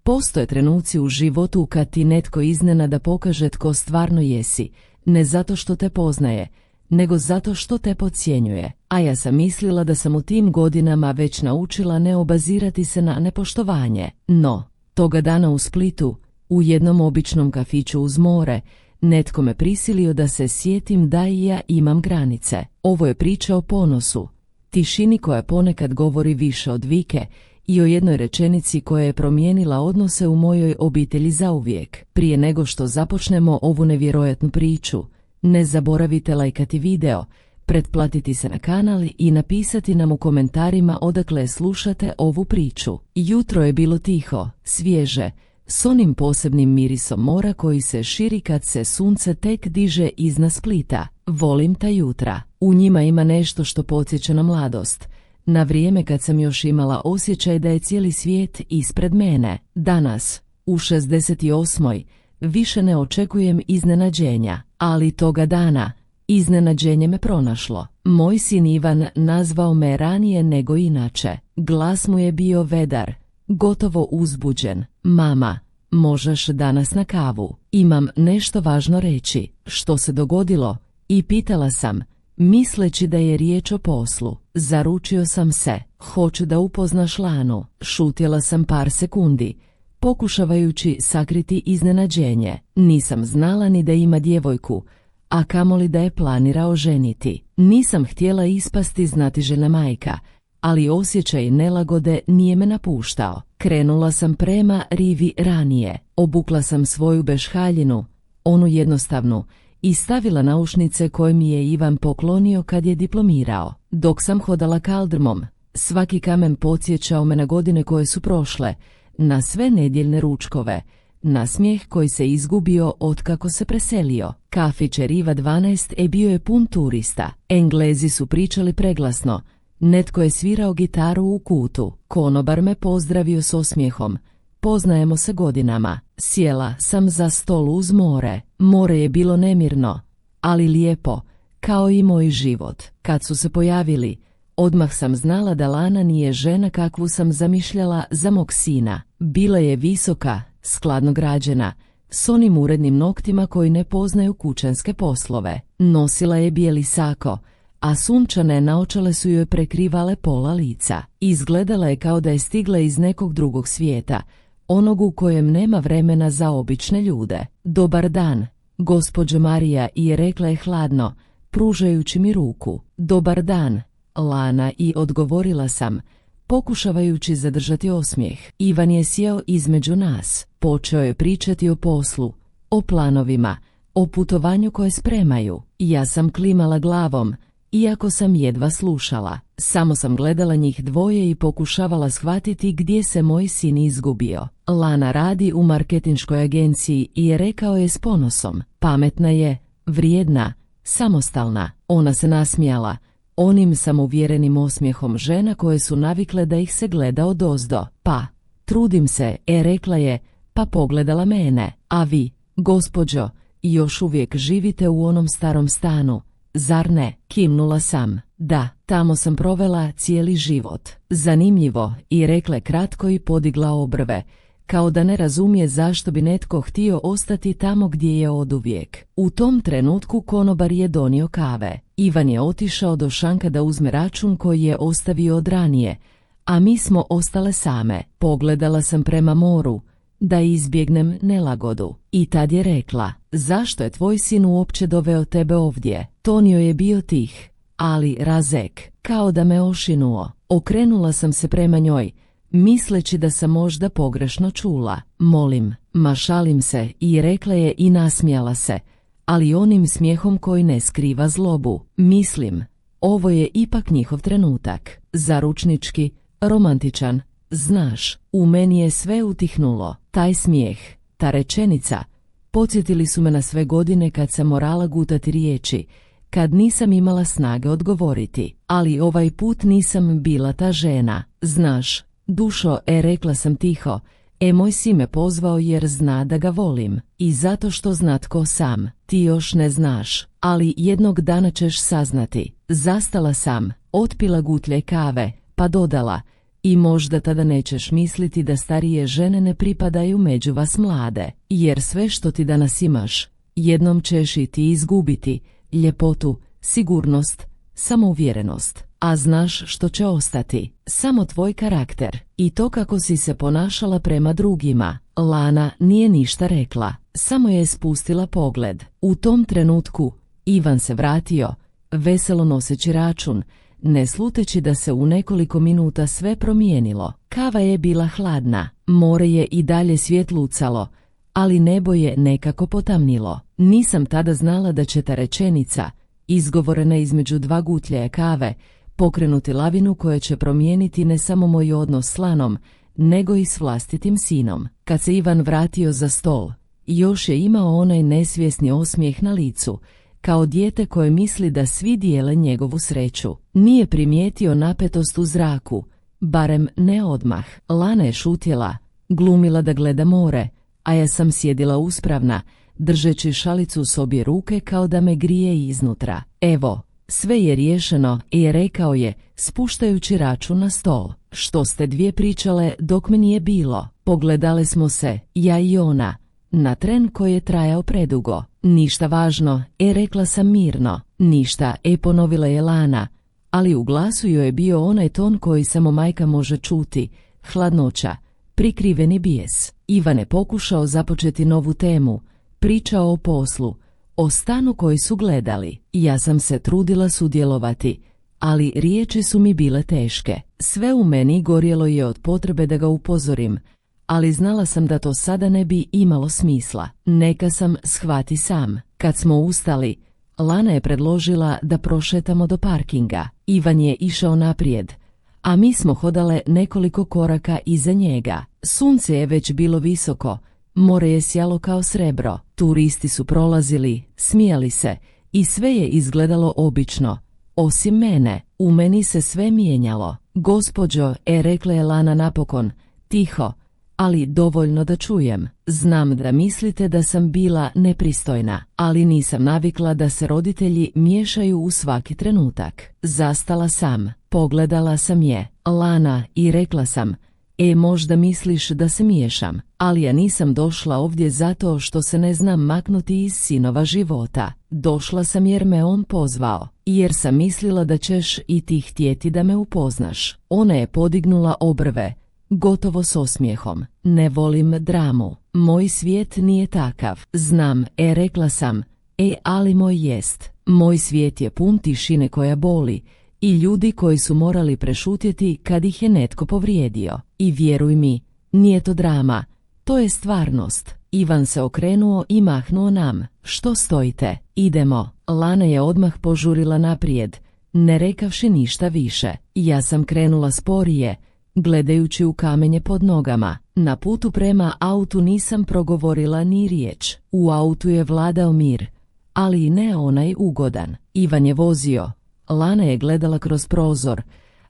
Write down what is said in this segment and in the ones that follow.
Postoje trenuci u životu kad ti netko iznenada pokaže tko stvarno jesi, ne zato što te poznaje, nego zato što te podcjenjuje. A ja sam mislila da sam u tim godinama već naučila ne obazirati se na nepoštovanje. No, toga dana u Splitu, u jednom običnom kafiću uz more, netko me prisilio da se sjetim da i ja imam granice. Ovo je priča o ponosu, tišini koja ponekad govori više od vike i o jednoj rečenici koja je promijenila odnose u mojoj obitelji zauvijek. Prije nego što započnemo ovu nevjerojatnu priču, ne zaboravite lajkati video, pretplatiti se na kanal i napisati nam u komentarima odakle slušate ovu priču. Jutro je bilo tiho, svježe, s onim posebnim mirisom mora koji se širi kad se sunce tek diže iznad Splita. Volim ta jutra. U njima ima nešto što podsjeća na mladost, na vrijeme kad sam još imala osjećaj da je cijeli svijet ispred mene. Danas, u 68. više ne očekujem iznenađenja, ali toga dana iznenađenje me pronašlo. Moj sin Ivan nazvao me ranije nego inače. Glas mu je bio vedar, gotovo uzbuđen. Mama, možeš danas na kavu? Imam nešto važno reći. Što se dogodilo? I pitala sam, misleći da je riječ o poslu. Zaručio sam se, hoću da upoznaš Lanu. Šutjela sam par sekundi, pokušavajući sakriti iznenađenje. Nisam znala ni da ima djevojku, a kamoli da je planirao ženiti. Nisam htjela ispasti znatiželjna majka, ali osjećaj nelagode nije me napuštao. Krenula sam prema rivi ranije. Obukla sam svoju bešhaljinu, onu jednostavnu, i stavila naušnice koje mi je Ivan poklonio kad je diplomirao. Dok sam hodala kaldrmom, svaki kamen podsjećao me na godine koje su prošle, na sve nedjeljne ručkove, na smijeh koji se izgubio otkako se preselio. Kafić Riva 12 bio je pun turista. Englezi su pričali preglasno. Netko je svirao gitaru u kutu. Konobar me pozdravio s osmijehom. Poznajemo se godinama. Sjela sam za stol uz more. More je bilo nemirno, ali lijepo, kao i moj život. Kad su se pojavili, odmah sam znala da Lana nije žena kakvu sam zamišljala za mog sina. Bila je visoka, skladno građena, s onim urednim noktima koji ne poznaju kućanske poslove. Nosila je bijeli sako, a sunčane naočale su joj prekrivale pola lica. Izgledala je kao da je stigla iz nekog drugog svijeta, onog u kojem nema vremena za obične ljude. Dobar dan, gospođo Marija, i rekla je hladno, pružajući mi ruku. Dobar dan, Lana, i odgovorila sam, pokušavajući zadržati osmijeh. Ivan je sjeo između nas. Počeo je pričati o poslu, o planovima, o putovanju koje spremaju. Ja sam klimala glavom, iako sam jedva slušala. Samo sam gledala njih dvoje i pokušavala shvatiti gdje se moj sin izgubio. Lana radi u marketinškoj agenciji i rekao je s ponosom. Pametna je, vrijedna, samostalna. Ona se nasmijala, onim samouvjerenim osmijehom žena koje su navikle da ih se gleda odozdo. Pa, trudim se, rekla je, pa pogledala mene. A vi, gospođo, još uvijek živite u onom starom stanu, zar ne? Kimnula sam. Da, tamo sam provela cijeli život. Zanimljivo, i rekla kratko i podigla obrve, kao da ne razumije zašto bi netko htio ostati tamo gdje je oduvijek. U tom trenutku konobar je donio kave. Ivan je otišao do šanka da uzme račun koji je ostavio od ranije, a mi smo ostale same. Pogledala sam prema moru, da izbjegnem nelagodu. I tad je rekla, zašto je tvoj sin uopće doveo tebe ovdje? Tonio je bio tih, ali razek, kao da me ošinuo. Okrenula sam se prema njoj, misleći da sam možda pogrešno čula. Molim, ma šalim se, i rekla je i nasmijala se, ali onim smijehom koji ne skriva zlobu. Mislim, ovo je ipak njihov trenutak. Zaručnički, romantičan. Znaš, u meni je sve utihnulo. Taj smijeh, ta rečenica, podsjetili su me na sve godine kad sam morala gutati riječi, kad nisam imala snage odgovoriti. Ali ovaj put nisam bila ta žena. Znaš, dušo, rekla sam tiho, moj sin me pozvao jer zna da ga volim. I zato što zna tko sam. Ti još ne znaš, ali jednog dana ćeš saznati. Zastala sam, otpila gutlje kave, pa dodala, I možda tada nećeš misliti da starije žene ne pripadaju među vas mlade, jer sve što ti danas imaš, jednom ćeš i ti izgubiti, ljepotu, sigurnost, samouvjerenost, a znaš što će ostati, samo tvoj karakter i to kako si se ponašala prema drugima. Lana nije ništa rekla, samo je spustila pogled. U tom trenutku Ivan se vratio, veselo noseći račun, ne sluteći da se u nekoliko minuta sve promijenilo. Kava je bila hladna, more je i dalje svjetlucalo, ali nebo je nekako potamnilo. Nisam tada znala da će ta rečenica, izgovorena između dva gutljaja kave, pokrenuti lavinu koja će promijeniti ne samo moj odnos s Lanom, nego i s vlastitim sinom. Kad se Ivan vratio za stol, još je imao onaj nesvjesni osmijeh na licu, kao dijete koje misli da svi dijele njegovu sreću. Nije primijetio napetost u zraku, barem ne odmah. Lana je šutjela, glumila da gleda more, a ja sam sjedila uspravna, držeći šalicu s obje ruke kao da me grije iznutra. Evo, sve je riješeno, i rekao je, spuštajući račun na stol. Što ste dvije pričale dok me nije bilo? Pogledale smo se, ja i ona, na tren koji je trajao predugo. Ništa važno, rekla sam mirno. Ništa, ponovila je Lana, ali u glasu joj je bio onaj ton koji samo majka može čuti, hladnoća, prikriveni bijes. Ivan je pokušao započeti novu temu, pričao o poslu, o stanu koji su gledali. Ja sam se trudila sudjelovati, ali riječi su mi bile teške. Sve u meni gorjelo je od potrebe da ga upozorim, ali znala sam da to sada ne bi imalo smisla. Neka sam shvati sam. Kad smo ustali, Lana je predložila da prošetamo do parkinga. Ivan je išao naprijed, a mi smo hodale nekoliko koraka iza njega. Sunce je već bilo visoko, more je sjalo kao srebro, turisti su prolazili, smijali se i sve je izgledalo obično. Osim mene, u meni se sve mijenjalo. Gospođo, rekla je Lana napokon, tiho, ali dovoljno da čujem. Znam da mislite da sam bila nepristojna, ali nisam navikla da se roditelji miješaju u svaki trenutak. Zastala sam, pogledala sam je, Lana, i rekla sam, možda misliš da se miješam, ali ja nisam došla ovdje zato što se ne znam maknuti iz sinova života. Došla sam jer me on pozvao, jer sam mislila da ćeš i ti htjeti da me upoznaš. Ona je podignula obrve, gotovo s osmijehom. Ne volim dramu. Moj svijet nije takav. Znam, rekla sam, ali moj jest. Moj svijet je pun tišine koja boli i ljudi koji su morali prešutjeti kad ih je netko povrijedio. I vjeruj mi, nije to drama, to je stvarnost. Ivan se okrenuo i mahnuo nam. Što stojite? Idemo. Lana je odmah požurila naprijed, ne rekavši ništa više. Ja sam krenula sporije, gledajući u kamenje pod nogama. Na putu prema autu nisam progovorila ni riječ. U autu je vladao mir, ali ne onaj ugodan. Ivan je vozio, Lana je gledala kroz prozor,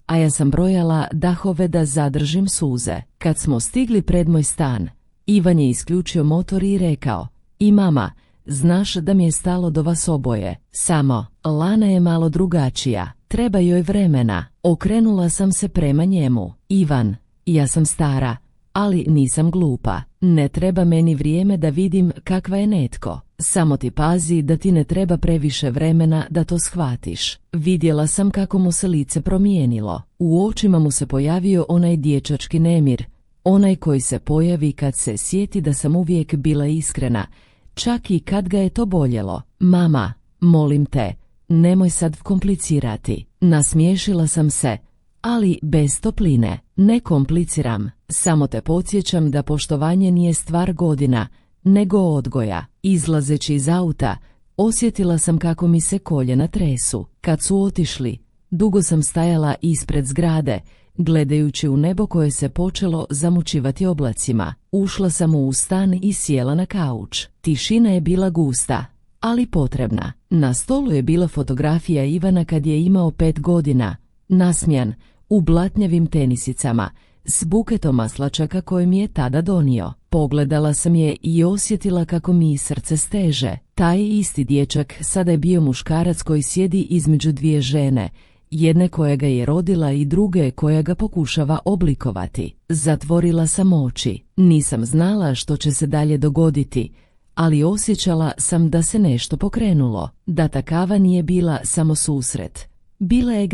a ja sam brojala dahove da zadržim suze. Kad smo stigli pred moj stan, Ivan je isključio motor i rekao, i mama, znaš da mi je stalo do vas oboje. Samo, Lana je malo drugačija, treba joj vremena. Okrenula sam se prema njemu. Ivan, ja sam stara, ali nisam glupa. Ne treba meni vrijeme da vidim kakva je netko. Samo ti pazi da ti ne treba previše vremena da to shvatiš. Vidjela sam kako mu se lice promijenilo. U očima mu se pojavio onaj dječački nemir, onaj koji se pojavi kad se sjeti da sam uvijek bila iskrena, čak i kad ga je to boljelo. Mama, molim te, nemoj sad komplicirati. Nasmiješila sam se, ali bez topline. Ne kompliciram, samo te podsjećam da poštovanje nije stvar godina, nego odgoja. Izlazeći iz auta, osjetila sam kako mi se koljena tresu. Kad su otišli, dugo sam stajala ispred zgrade, gledajući u nebo koje se počelo zamućivati oblacima. Ušla sam u stan i sjela na kauč. Tišina je bila gusta, ali potrebna. Na stolu je bila fotografija Ivana kad je imao 5 godina, nasmijan, u blatnjavim tenisicama, s buketom maslačaka koje mi je tada donio. Pogledala sam je i osjetila kako mi srce steže. Taj isti dječak sada je bio muškarac koji sjedi između dvije žene, jedne koja ga je rodila i druge koja ga pokušava oblikovati. Zatvorila sam oči. Nisam znala što će se dalje dogoditi, ali osjećala sam da se nešto pokrenulo, da ta kava nije bila samo susret. Bila je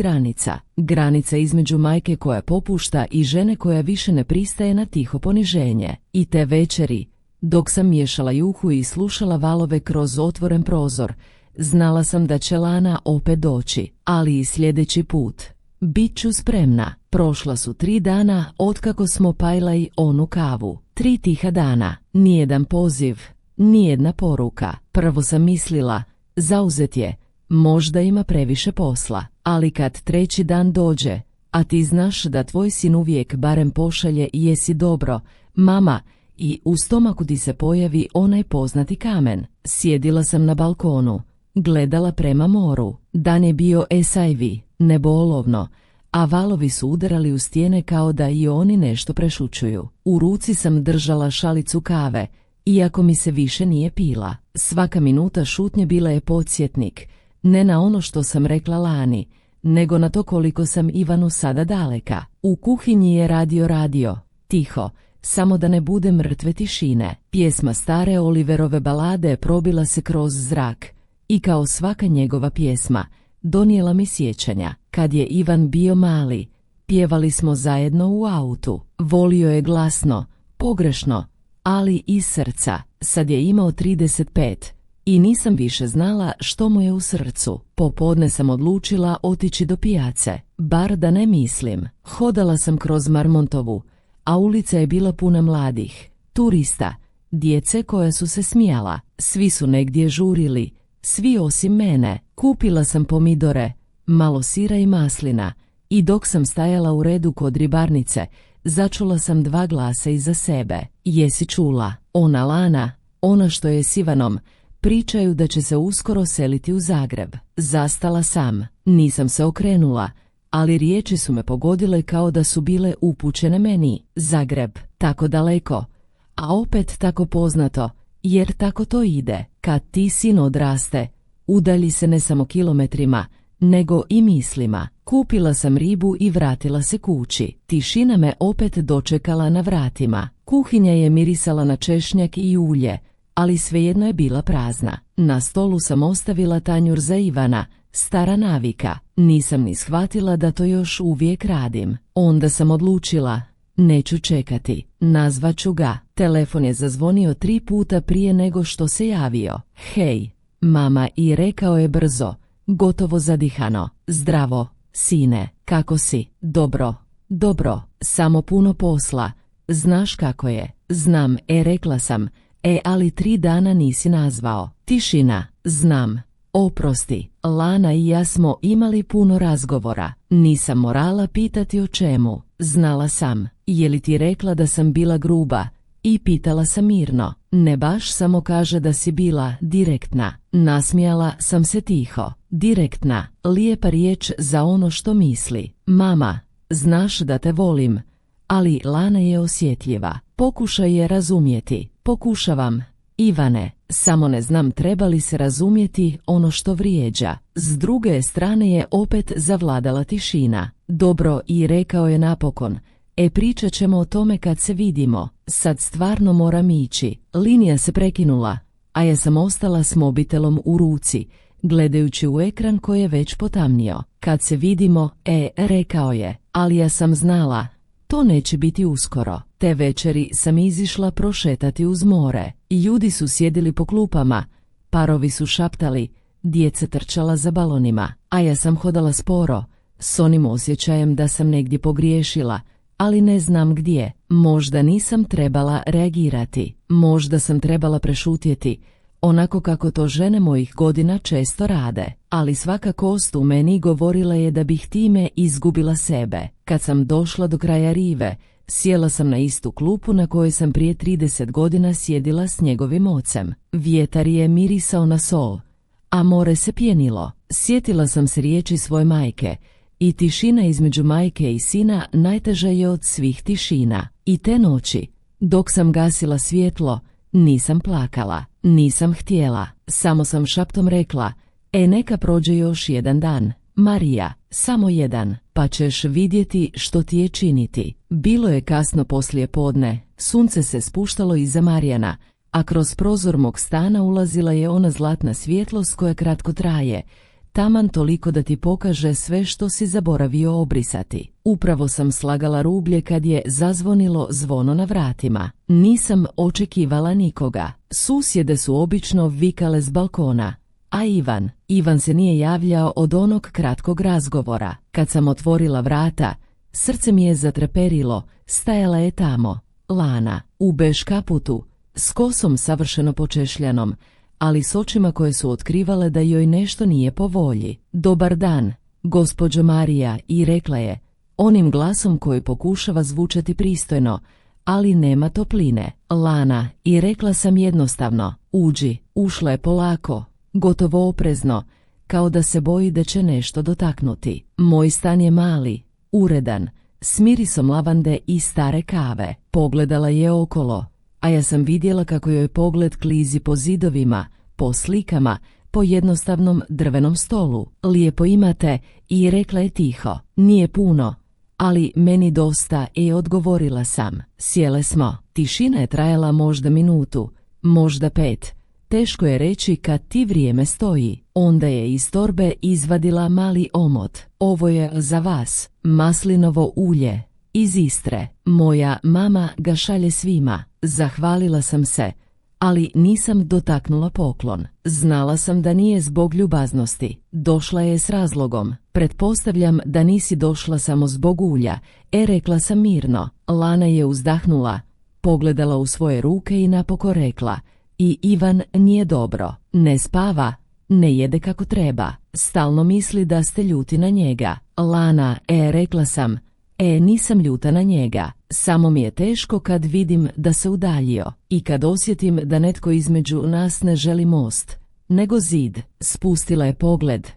granica između majke koja popušta i žene koja više ne pristaje na tiho poniženje. I te večeri, dok sam miješala juhu i slušala valove kroz otvoren prozor, znala sam da će Lana opet doći, ali i sljedeći put. Bit ću spremna. Prošla su 3 dana otkako smo pajlali onu kavu. 3 tiha dana, nijedan poziv, nijedna poruka. Prvo sam mislila, zauzet je, možda ima previše posla, ali kad 3. dan dođe, a ti znaš da tvoj sin uvijek barem pošalje jesi dobro, mama, i u stomaku ti se pojavi onaj poznati kamen. Sjedila sam na balkonu, gledala prema moru. Dan je bio esajvi, nebo olovno, a valovi su udarali u stijene kao da i oni nešto prešućuju. U ruci sam držala šalicu kave, iako mi se više nije pila. Svaka minuta šutnje bila je podsjetnik, ne na ono što sam rekla Lani, nego na to koliko sam Ivanu sada daleka. U kuhinji je radio, tiho, samo da ne bude mrtve tišine. Pjesma stare Oliverove balade probila se kroz zrak i kao svaka njegova pjesma donijela mi sjećanja. Kad je Ivan bio mali, pjevali smo zajedno u autu. Volio je glasno, pogrešno, ali iz srca. Sad je imao 35 i nisam više znala što mu je u srcu. Popodne sam odlučila otići do pijace, bar da ne mislim. Hodala sam kroz Marmontovu, a ulica je bila puna mladih, turista, djece koja su se smijala. Svi su negdje žurili, svi osim mene. Kupila sam pomidore, malo sira i maslina i dok sam stajala u redu kod ribarnice, začula sam 2 glasa iza sebe. Jesi čula? Ona Lana, ona što je s Ivanom, pričaju da će se uskoro seliti u Zagreb. Zastala sam, nisam se okrenula, ali riječi su me pogodile kao da su bile upućene meni. Zagreb, tako daleko, a opet tako poznato, jer tako to ide. Kad ti sin odraste, udalji se ne samo kilometrima, nego i mislima. Kupila sam ribu i vratila se kući. Tišina me opet dočekala na vratima. Kuhinja je mirisala na češnjak i ulje, ali svejedno je bila prazna. Na stolu sam ostavila tanjur za Ivana, stara navika. Nisam ni shvatila da to još uvijek radim. Onda sam odlučila, neću čekati, nazvaću ga. Telefon je zazvonio 3 puta prije nego što se javio. Hej, mama, i rekao je brzo, gotovo zadihano. Zdravo, sine, kako si? Dobro, samo puno posla. Znaš kako je? Znam, rekla sam, ali 3 dana nisi nazvao. Tišina, znam. Oprosti, Lana i ja smo imali puno razgovora. Nisam morala pitati o čemu. Znala sam, je li ti rekla da sam bila gruba? I pitala sam mirno. Ne baš, samo kaže da si bila direktna. Nasmijala sam se tiho. Direktna, lijepa riječ za ono što misli. Mama, znaš da te volim, ali Lana je osjetljiva. Pokušaj je razumjeti. Pokušavam, Ivane, samo ne znam treba li se razumjeti ono što vrijeđa. S druge strane je opet zavladala tišina. Dobro, i rekao je napokon, pričat ćemo o tome kad se vidimo. Sad stvarno moram ići. Linija se prekinula, a ja sam ostala s mobitelom u ruci, gledajući u ekran koji je već potamnio. Kad se vidimo, rekao je, ali ja sam znala, to neće biti uskoro. Te večeri sam izišla prošetati uz more. Ljudi su sjedili po klupama, parovi su šaptali, djeca trčala za balonima, a ja sam hodala sporo, s onim osjećajem da sam negdje pogriješila, ali ne znam gdje. Možda nisam trebala reagirati, možda sam trebala prešutjeti, onako kako to žene mojih godina često rade, ali svaka kost u meni govorila je da bih time izgubila sebe. Kad sam došla do kraja rive, sjela sam na istu klupu na kojoj sam prije 30 godina sjedila s njegovim ocem. Vjetar je mirisao na sol, a more se pjenilo. Sjetila sam se riječi svoje majke, i tišina između majke i sina najteža je od svih tišina. I te noći, dok sam gasila svjetlo, nisam plakala, nisam htjela, samo sam šaptom rekla, neka prođe još jedan dan. Marija, samo jedan, pa ćeš vidjeti što ti je činiti. Bilo je kasno poslije podne, sunce se spuštalo iza Marijana, a kroz prozor mog stana ulazila je ona zlatna svjetlost koja kratko traje, taman toliko da ti pokaže sve što si zaboravio obrisati. Upravo sam slagala rublje kad je zazvonilo zvono na vratima. Nisam očekivala nikoga. Susjede su obično vikale s balkona. A Ivan se nije javljao od onog kratkog razgovora. Kad sam otvorila vrata, srce mi je zatreperilo, stajala je tamo. Lana, u bež kaputu, s kosom savršeno počešljanom, ali s očima koje su otkrivale da joj nešto nije po volji. Dobar dan, gospođo Marija, i rekla je, onim glasom koji pokušava zvučati pristojno, ali nema topline. Lana, i rekla sam jednostavno, uđi. Ušla je polako, gotovo oprezno, kao da se boji da će nešto dotaknuti. Moj stan je mali, uredan, s mirisom lavande i stare kave. Pogledala je okolo, a ja sam vidjela kako joj pogled klizi po zidovima, po slikama, po jednostavnom drvenom stolu. Lijepo imate, i rekla je tiho. Nije puno, ali meni dosta, i odgovorila sam. Sjele smo. Tišina je trajala možda minutu, možda 5. Teško je reći kad ti vrijeme stoji. Onda je iz torbe izvadila mali omot. Ovo je za vas, maslinovo ulje, iz Istre. Moja mama ga šalje svima. Zahvalila sam se, ali nisam dotaknula poklon. Znala sam da nije zbog ljubaznosti. Došla je s razlogom. Pretpostavljam da nisi došla samo zbog ulja, rekla sam mirno. Lana je uzdahnula, pogledala u svoje ruke i napokon rekla, i Ivan nije dobro. Ne spava, ne jede kako treba, stalno misli da ste ljuti na njega. Lana, rekla sam, nisam ljuta na njega, samo mi je teško kad vidim da se udaljio i kad osjetim da netko između nas ne želi most, nego zid. Spustila je pogled,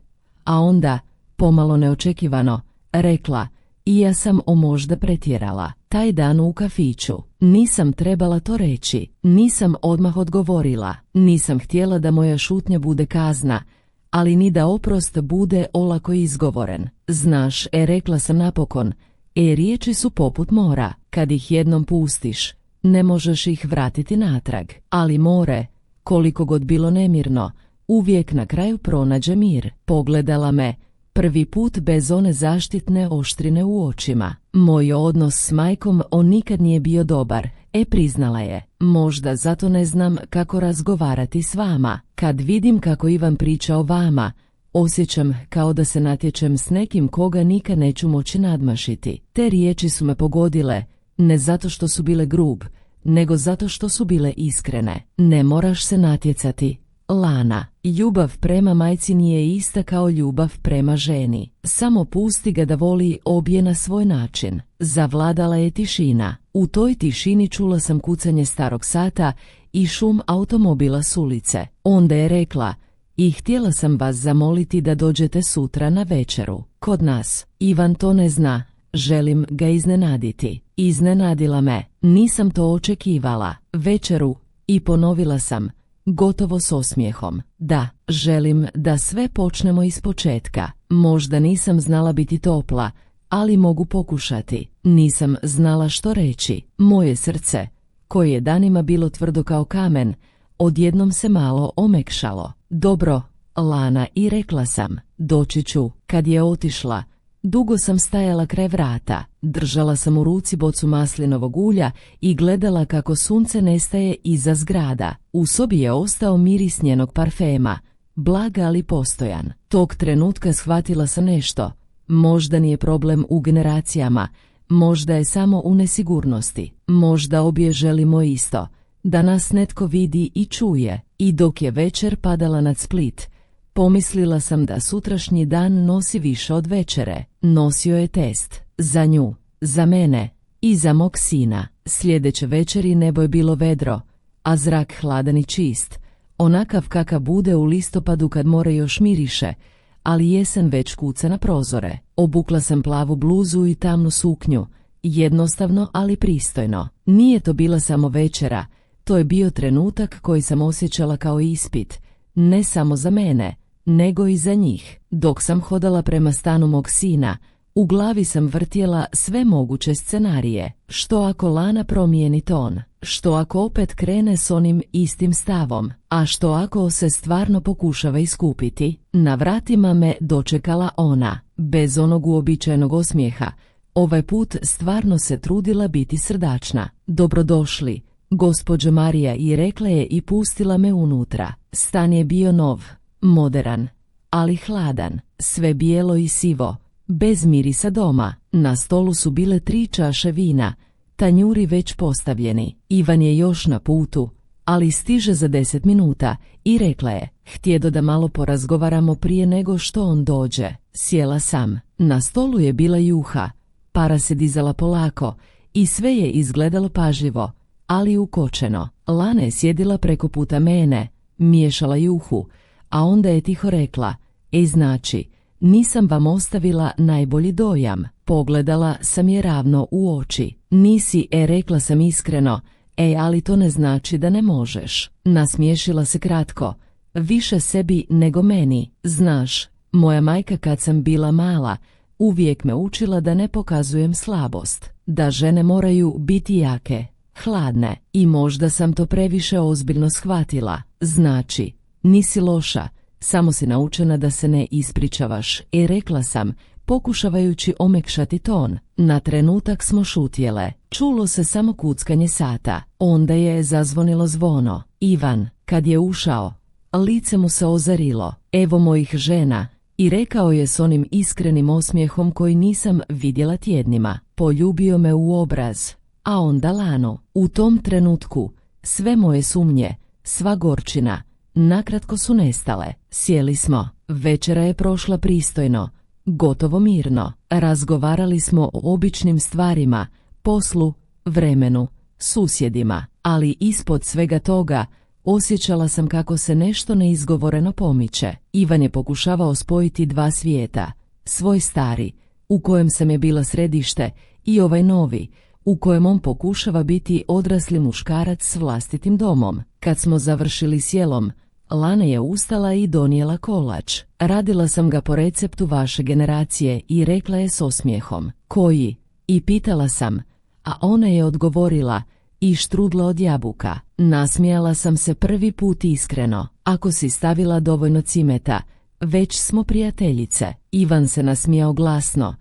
a onda, pomalo neočekivano, rekla, i ja sam možda pretjerala. Taj dan u kafiću. Nisam trebala to reći, nisam odmah odgovorila, nisam htjela da moja šutnja bude kazna, ali ni da oprost bude olako izgovoren. Znaš, rekla sam napokon, riječi su poput mora, kad ih jednom pustiš, ne možeš ih vratiti natrag, ali more, koliko god bilo nemirno, uvijek na kraju pronađe mir. Pogledala me, prvi put bez one zaštitne oštrine u očima. Moj odnos s majkom nikad nije bio dobar, priznala je. Možda zato ne znam kako razgovarati s vama. Kad vidim kako Ivan priča o vama, osjećam kao da se natječem s nekim koga nikad neću moći nadmašiti. Te riječi su me pogodile, ne zato što su bile grub, nego zato što su bile iskrene. Ne moraš se natjecati, Lana. Ljubav prema majci nije ista kao ljubav prema ženi. Samo pusti ga da voli obje na svoj način. Zavladala je tišina. U toj tišini čula sam kucanje starog sata i šum automobila s ulice. Onda je rekla, i htjela sam vas zamoliti da dođete sutra na večeru. Kod nas. Ivan to ne zna. Želim ga iznenaditi. Iznenadila me. Nisam to očekivala. Večeru. I ponovila sam, gotovo s osmijehom. Da, želim da sve počnemo ispočetka. Možda nisam znala biti topla, ali mogu pokušati. Nisam znala što reći. Moje srce, koje je danima bilo tvrdo kao kamen, odjednom se malo omekšalo. Dobro, Lana, i rekla sam, doći ću. Kad je otišla, dugo sam stajala kraj vrata, držala sam u ruci bocu maslinovog ulja i gledala kako sunce nestaje iza zgrada. U sobi je ostao miris njenog parfema, blag ali postojan. Tog trenutka shvatila sam nešto. Možda nije problem u generacijama, možda je samo u nesigurnosti. Možda obje želimo isto, da nas netko vidi i čuje. I dok je večer padala nad Split, pomislila sam da sutrašnji dan nosi više od večere. Nosio je test. Za nju, za mene i za mog sina. Sljedeće večeri nebo je bilo vedro, a zrak hladan i čist. Onakav kakav bude u listopadu kad more još miriše, ali jesen već kuca na prozore. Obukla sam plavu bluzu i tamnu suknju, jednostavno ali pristojno. Nije to bila samo večera, to je bio trenutak koji sam osjećala kao ispit, ne samo za mene, nego i za njih. Dok sam hodala prema stanu mog sina, u glavi sam vrtjela sve moguće scenarije. Što ako Lana promijeni ton? Što ako opet krene s onim istim stavom? A što ako se stvarno pokušava iskupiti? Na vratima me dočekala ona, bez onog uobičajenog osmijeha. Ovaj put stvarno se trudila biti srdačna. Dobrodošli, gospođo Marija, i rekla je i pustila me unutra. Stan je bio nov, moderan, ali hladan, sve bijelo i sivo, bez mirisa doma. Na stolu su bile 3 čaše vina, tanjuri već postavljeni. Ivan je još na putu, ali stiže za 10 minuta, i rekla je, htjedo da malo porazgovaramo prije nego što on dođe. Sjela sam. Na stolu je bila juha, para se dizala polako i sve je izgledalo pažljivo, ali ukočeno. Lana je sjedila preko puta mene, miješala juhu, a onda je tiho rekla, znači, nisam vam ostavila najbolji dojam. Pogledala sam je ravno u oči. Nisi, rekla sam iskreno, ali to ne znači da ne možeš. Nasmiješila se kratko, više sebi nego meni. Znaš, moja majka kad sam bila mala, uvijek me učila da ne pokazujem slabost, da žene moraju biti jake, hladne, i možda sam to previše ozbiljno shvatila. Znači, nisi loša, samo si naučena da se ne ispričavaš, rekla sam, pokušavajući omekšati ton. Na trenutak smo šutjele. Čulo se samo kuckanje sata. Onda je zazvonilo zvono. Ivan, kad je ušao, lice mu se ozarilo. Evo mojih žena, i rekao je s onim iskrenim osmijehom koji nisam vidjela tjednima. Poljubio me u obraz, a onda Lanu. U tom trenutku sve moje sumnje, sva gorčina, nakratko su nestale. Sjeli smo. Večera je prošla pristojno, gotovo mirno. Razgovarali smo o običnim stvarima, poslu, vremenu, susjedima, ali ispod svega toga osjećala sam kako se nešto neizgovoreno pomiče. Ivan je pokušavao spojiti 2 svijeta, svoj stari, u kojem sam je bila središte, i ovaj novi, u kojem on pokušava biti odrasli muškarac s vlastitim domom. Kad smo završili s jelom, Lana je ustala i donijela kolač. Radila sam ga po receptu vaše generacije, i rekla je s osmijehom. Koji? I pitala sam, a ona je odgovorila, i štrudla od jabuka. Nasmijala sam se prvi put iskreno. Ako si stavila dovoljno cimeta, već smo prijateljice. Ivan se nasmijao glasno,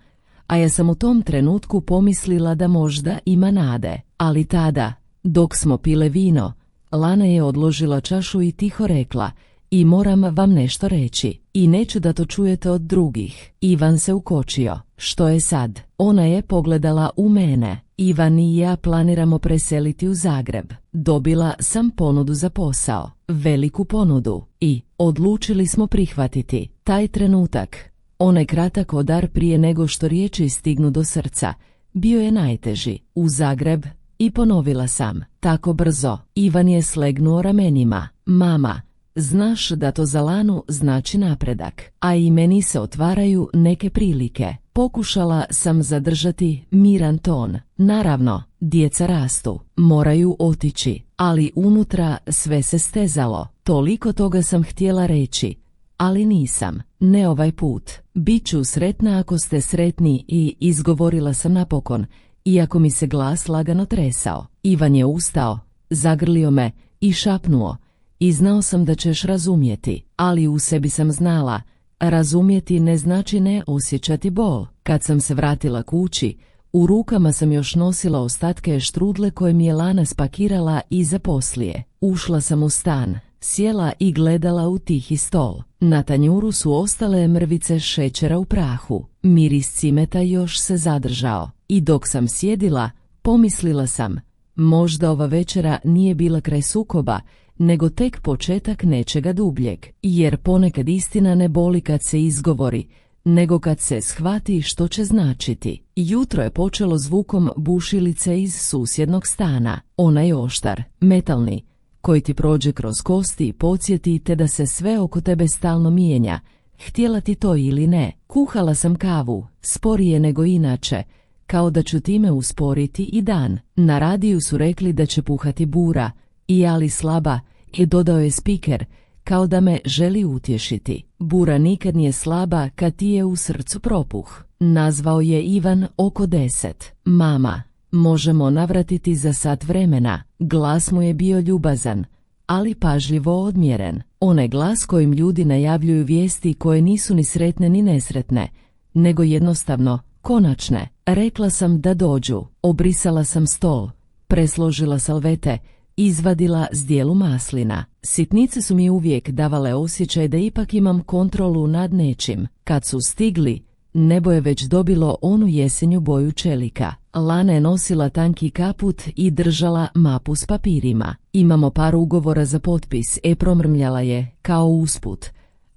a ja sam u tom trenutku pomislila da možda ima nade. Ali tada, dok smo pile vino, Lana je odložila čašu i tiho rekla, i moram vam nešto reći, i neću da to čujete od drugih. Ivan se ukočio. Što je sad? Ona je pogledala u mene. Ivan i ja planiramo preseliti u Zagreb. Dobila sam ponudu za posao, veliku ponudu, i odlučili smo prihvatiti. Taj trenutak, onaj kratak odar prije nego što riječi stignu do srca, bio je najteži. U Zagreb, i ponovila sam, tako brzo. Ivan je slegnuo ramenima. Mama, znaš da to za Lanu znači napredak, a i meni se otvaraju neke prilike. Pokušala sam zadržati miran ton. Naravno, djeca rastu, moraju otići, ali unutra sve se stezalo. Toliko toga sam htjela reći, ali nisam. Ne ovaj put. Biću sretna ako ste sretni, i izgovorila sam napokon, iako mi se glas lagano tresao. Ivan je ustao, zagrlio me i šapnuo, i znao sam da ćeš razumjeti, ali u sebi sam znala, razumjeti ne znači ne osjećati bol. Kad sam se vratila kući, u rukama sam još nosila ostatke štrudle koje mi je Lana spakirala iza poslije. Ušla sam u stan, sjela i gledala u tihi stol. Na tanjuru su ostale mrvice šećera u prahu. Miris cimeta još se zadržao. I dok sam sjedila, pomislila sam, možda ova večera nije bila kraj sukoba, nego tek početak nečega dubljeg, jer ponekad istina ne boli kad se izgovori, nego kad se shvati što će značiti. Jutro je počelo zvukom bušilice iz susjednog stana. Onaj oštar, metalni, koji ti prođe kroz kosti i podsjeti te da se sve oko tebe stalno mijenja, htjela ti to ili ne. Kuhala sam kavu, sporije nego inače, kao da ću time usporiti i dan. Na radiju su rekli da će puhati bura, i ali slaba, i dodao je spiker, kao da me želi utješiti. Bura nikad nije slaba kad ti je u srcu propuh. Nazvao je Ivan oko 10. Mama, možemo navratiti za sat vremena. Glas mu je bio ljubazan, ali pažljivo odmjeren. Onaj glas kojim ljudi najavljuju vijesti koje nisu ni sretne ni nesretne, nego jednostavno konačne. Rekla sam da dođu, obrisala sam stol, presložila salvete, izvadila zdjelu maslina. Sitnice su mi uvijek davale osjećaj da ipak imam kontrolu nad nečim. Kad su stigli, nebo je već dobilo onu jesenju boju čelika. Lana je nosila tanki kaput i držala mapu s papirima. Imamo par ugovora za potpis, promrmljala je, kao usput.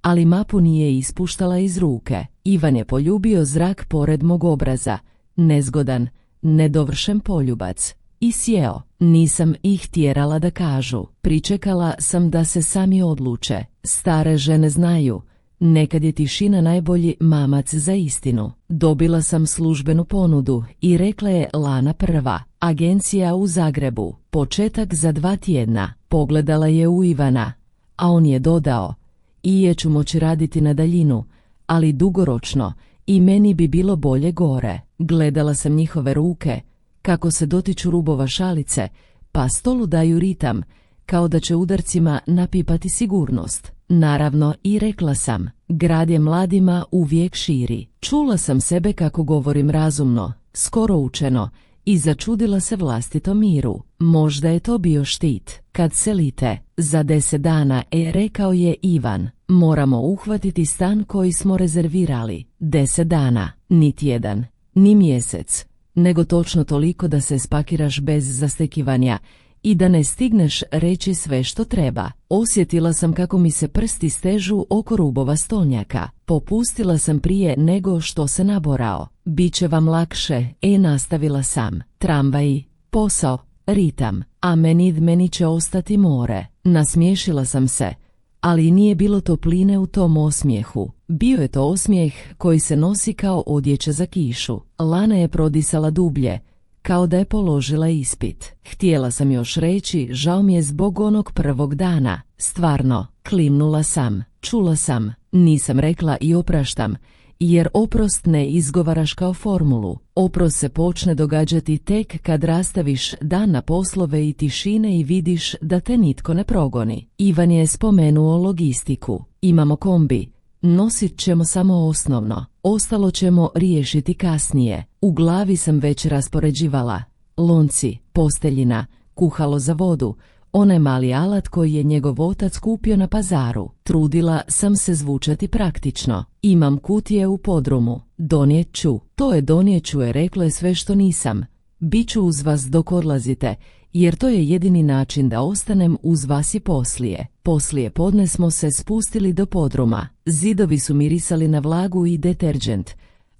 Ali mapu nije ispuštala iz ruke. Ivan je poljubio zrak pored mog obraza. Nezgodan, nedovršen poljubac. I sjeo. Nisam ih tjerala da kažu. Pričekala sam da se sami odluče. Stare žene znaju. Nekad je tišina najbolji mamac za istinu. Dobila sam službenu ponudu i rekla je Lana prva. Agencija u Zagrebu. Početak za 2 tjedna. Pogledala je u Ivana, a on je dodao: i ću moći raditi na daljinu, ali dugoročno i meni bi bilo bolje gore. Gledala sam njihove ruke, kako se dotiču rubova šalice, pa stolu daju ritam, kao da će udarcima napipati sigurnost. Naravno, i rekla sam, grad je mladima uvijek širi. Čula sam sebe kako govorim razumno, skoro učeno, i začudila se vlastitom miru. Možda je to bio štit. Kad selite, za 10 dana, rekao je Ivan, moramo uhvatiti stan koji smo rezervirali. 10 dana, ni tjedan, ni mjesec, nego točno toliko da se spakiraš bez zastekivanja i da ne stigneš reći sve što treba. Osjetila sam kako mi se prsti stežu oko rubova stolnjaka. Popustila sam prije nego što se naborao. Biće vam lakše, nastavila sam. Tramvaji, posao, ritam, a meni će ostati more. Nasmiješila sam se, ali nije bilo topline u tom osmijehu. Bio je to osmijeh koji se nosi kao odjeća za kišu. Lana je prodisala dublje, kao da je položila ispit. Htjela sam još reći, žao mi je zbog onog prvog dana. Stvarno, klimnula sam. Čula sam, nisam rekla i opraštam, jer oprost ne izgovaraš kao formulu. Oprost se počne događati tek kad rastaviš dan na poslove i tišine i vidiš da te nitko ne progoni. Ivan je spomenuo logistiku. Imamo kombi. Nosit ćemo samo osnovno. Ostalo ćemo riješiti kasnije. U glavi sam već raspoređivala. Lonci, posteljina, kuhalo za vodu, onaj mali alat koji je njegov otac kupio na pazaru. Trudila sam se zvučati praktično. Imam kutije u podrumu. Donijet ću. To je donijet ću je, reklo je sve što nisam. Biću uz vas dok odlazite, jer to je jedini način da ostanem uz vas i poslije. Poslije podne smo se spustili do podruma. Zidovi su mirisali na vlagu i deterđent,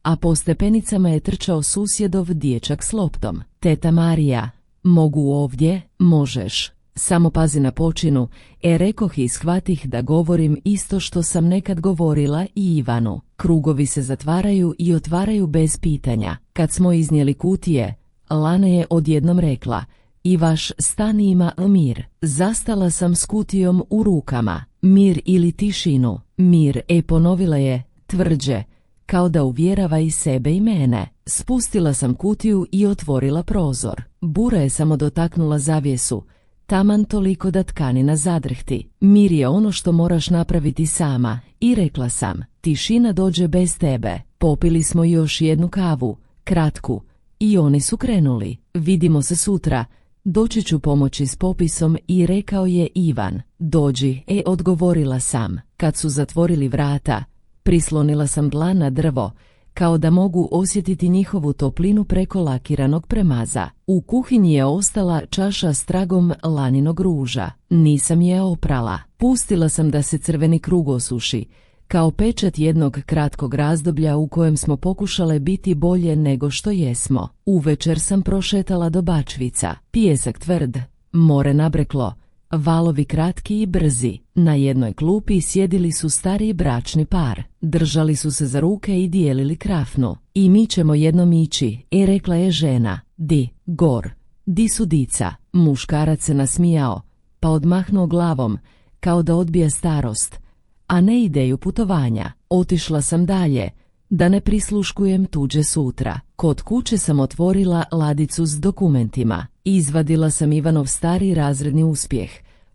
a po stepenicama je trčao susjedov dječak s loptom. Teta Marija, mogu ovdje? Možeš. Samo pazi na počinu, rekoh i shvatih da govorim isto što sam nekad govorila i Ivanu. Krugovi se zatvaraju i otvaraju bez pitanja. Kad smo iznijeli kutije, Lana je odjednom rekla, i vaš stan ima mir. Zastala sam s kutijom u rukama. Mir ili tišinu? Mir, ponovila je, tvrđe, kao da uvjerava i sebe i mene. Spustila sam kutiju i otvorila prozor. Bura je samo dotaknula zavjesu, taman toliko da tkanina zadrhti. Mir je ono što moraš napraviti sama, i rekla sam, tišina dođe bez tebe. Popili smo još jednu kavu, kratku, i oni su krenuli. Vidimo se sutra. Doći ću pomoći s popisom, i rekao je Ivan. Dođi, odgovorila sam. Kad su zatvorili vrata, prislonila sam dlan na drvo, kao da mogu osjetiti njihovu toplinu preko lakiranog premaza. U kuhinji je ostala čaša s tragom Laninog ruža. Nisam je oprala. Pustila sam da se crveni krug osuši, kao pečat jednog kratkog razdoblja u kojem smo pokušale biti bolje nego što jesmo. Uvečer sam prošetala do Bačvica. Pijesak tvrd, more nabreklo, valovi kratki i brzi. Na jednoj klupi sjedili su stariji bračni par. Držali su se za ruke i dijelili krafnu. I mi ćemo jednom ići, rekla je žena. Di, gor. Di su dica? Muškarac se nasmijao, pa odmahnuo glavom, kao da odbija starost, a ne ideju putovanja. Otišla sam dalje, da ne prisluškujem tuđe sutra. Kod kuće sam otvorila ladicu s dokumentima. Izvadila sam Ivanov stari razredni uspjeh,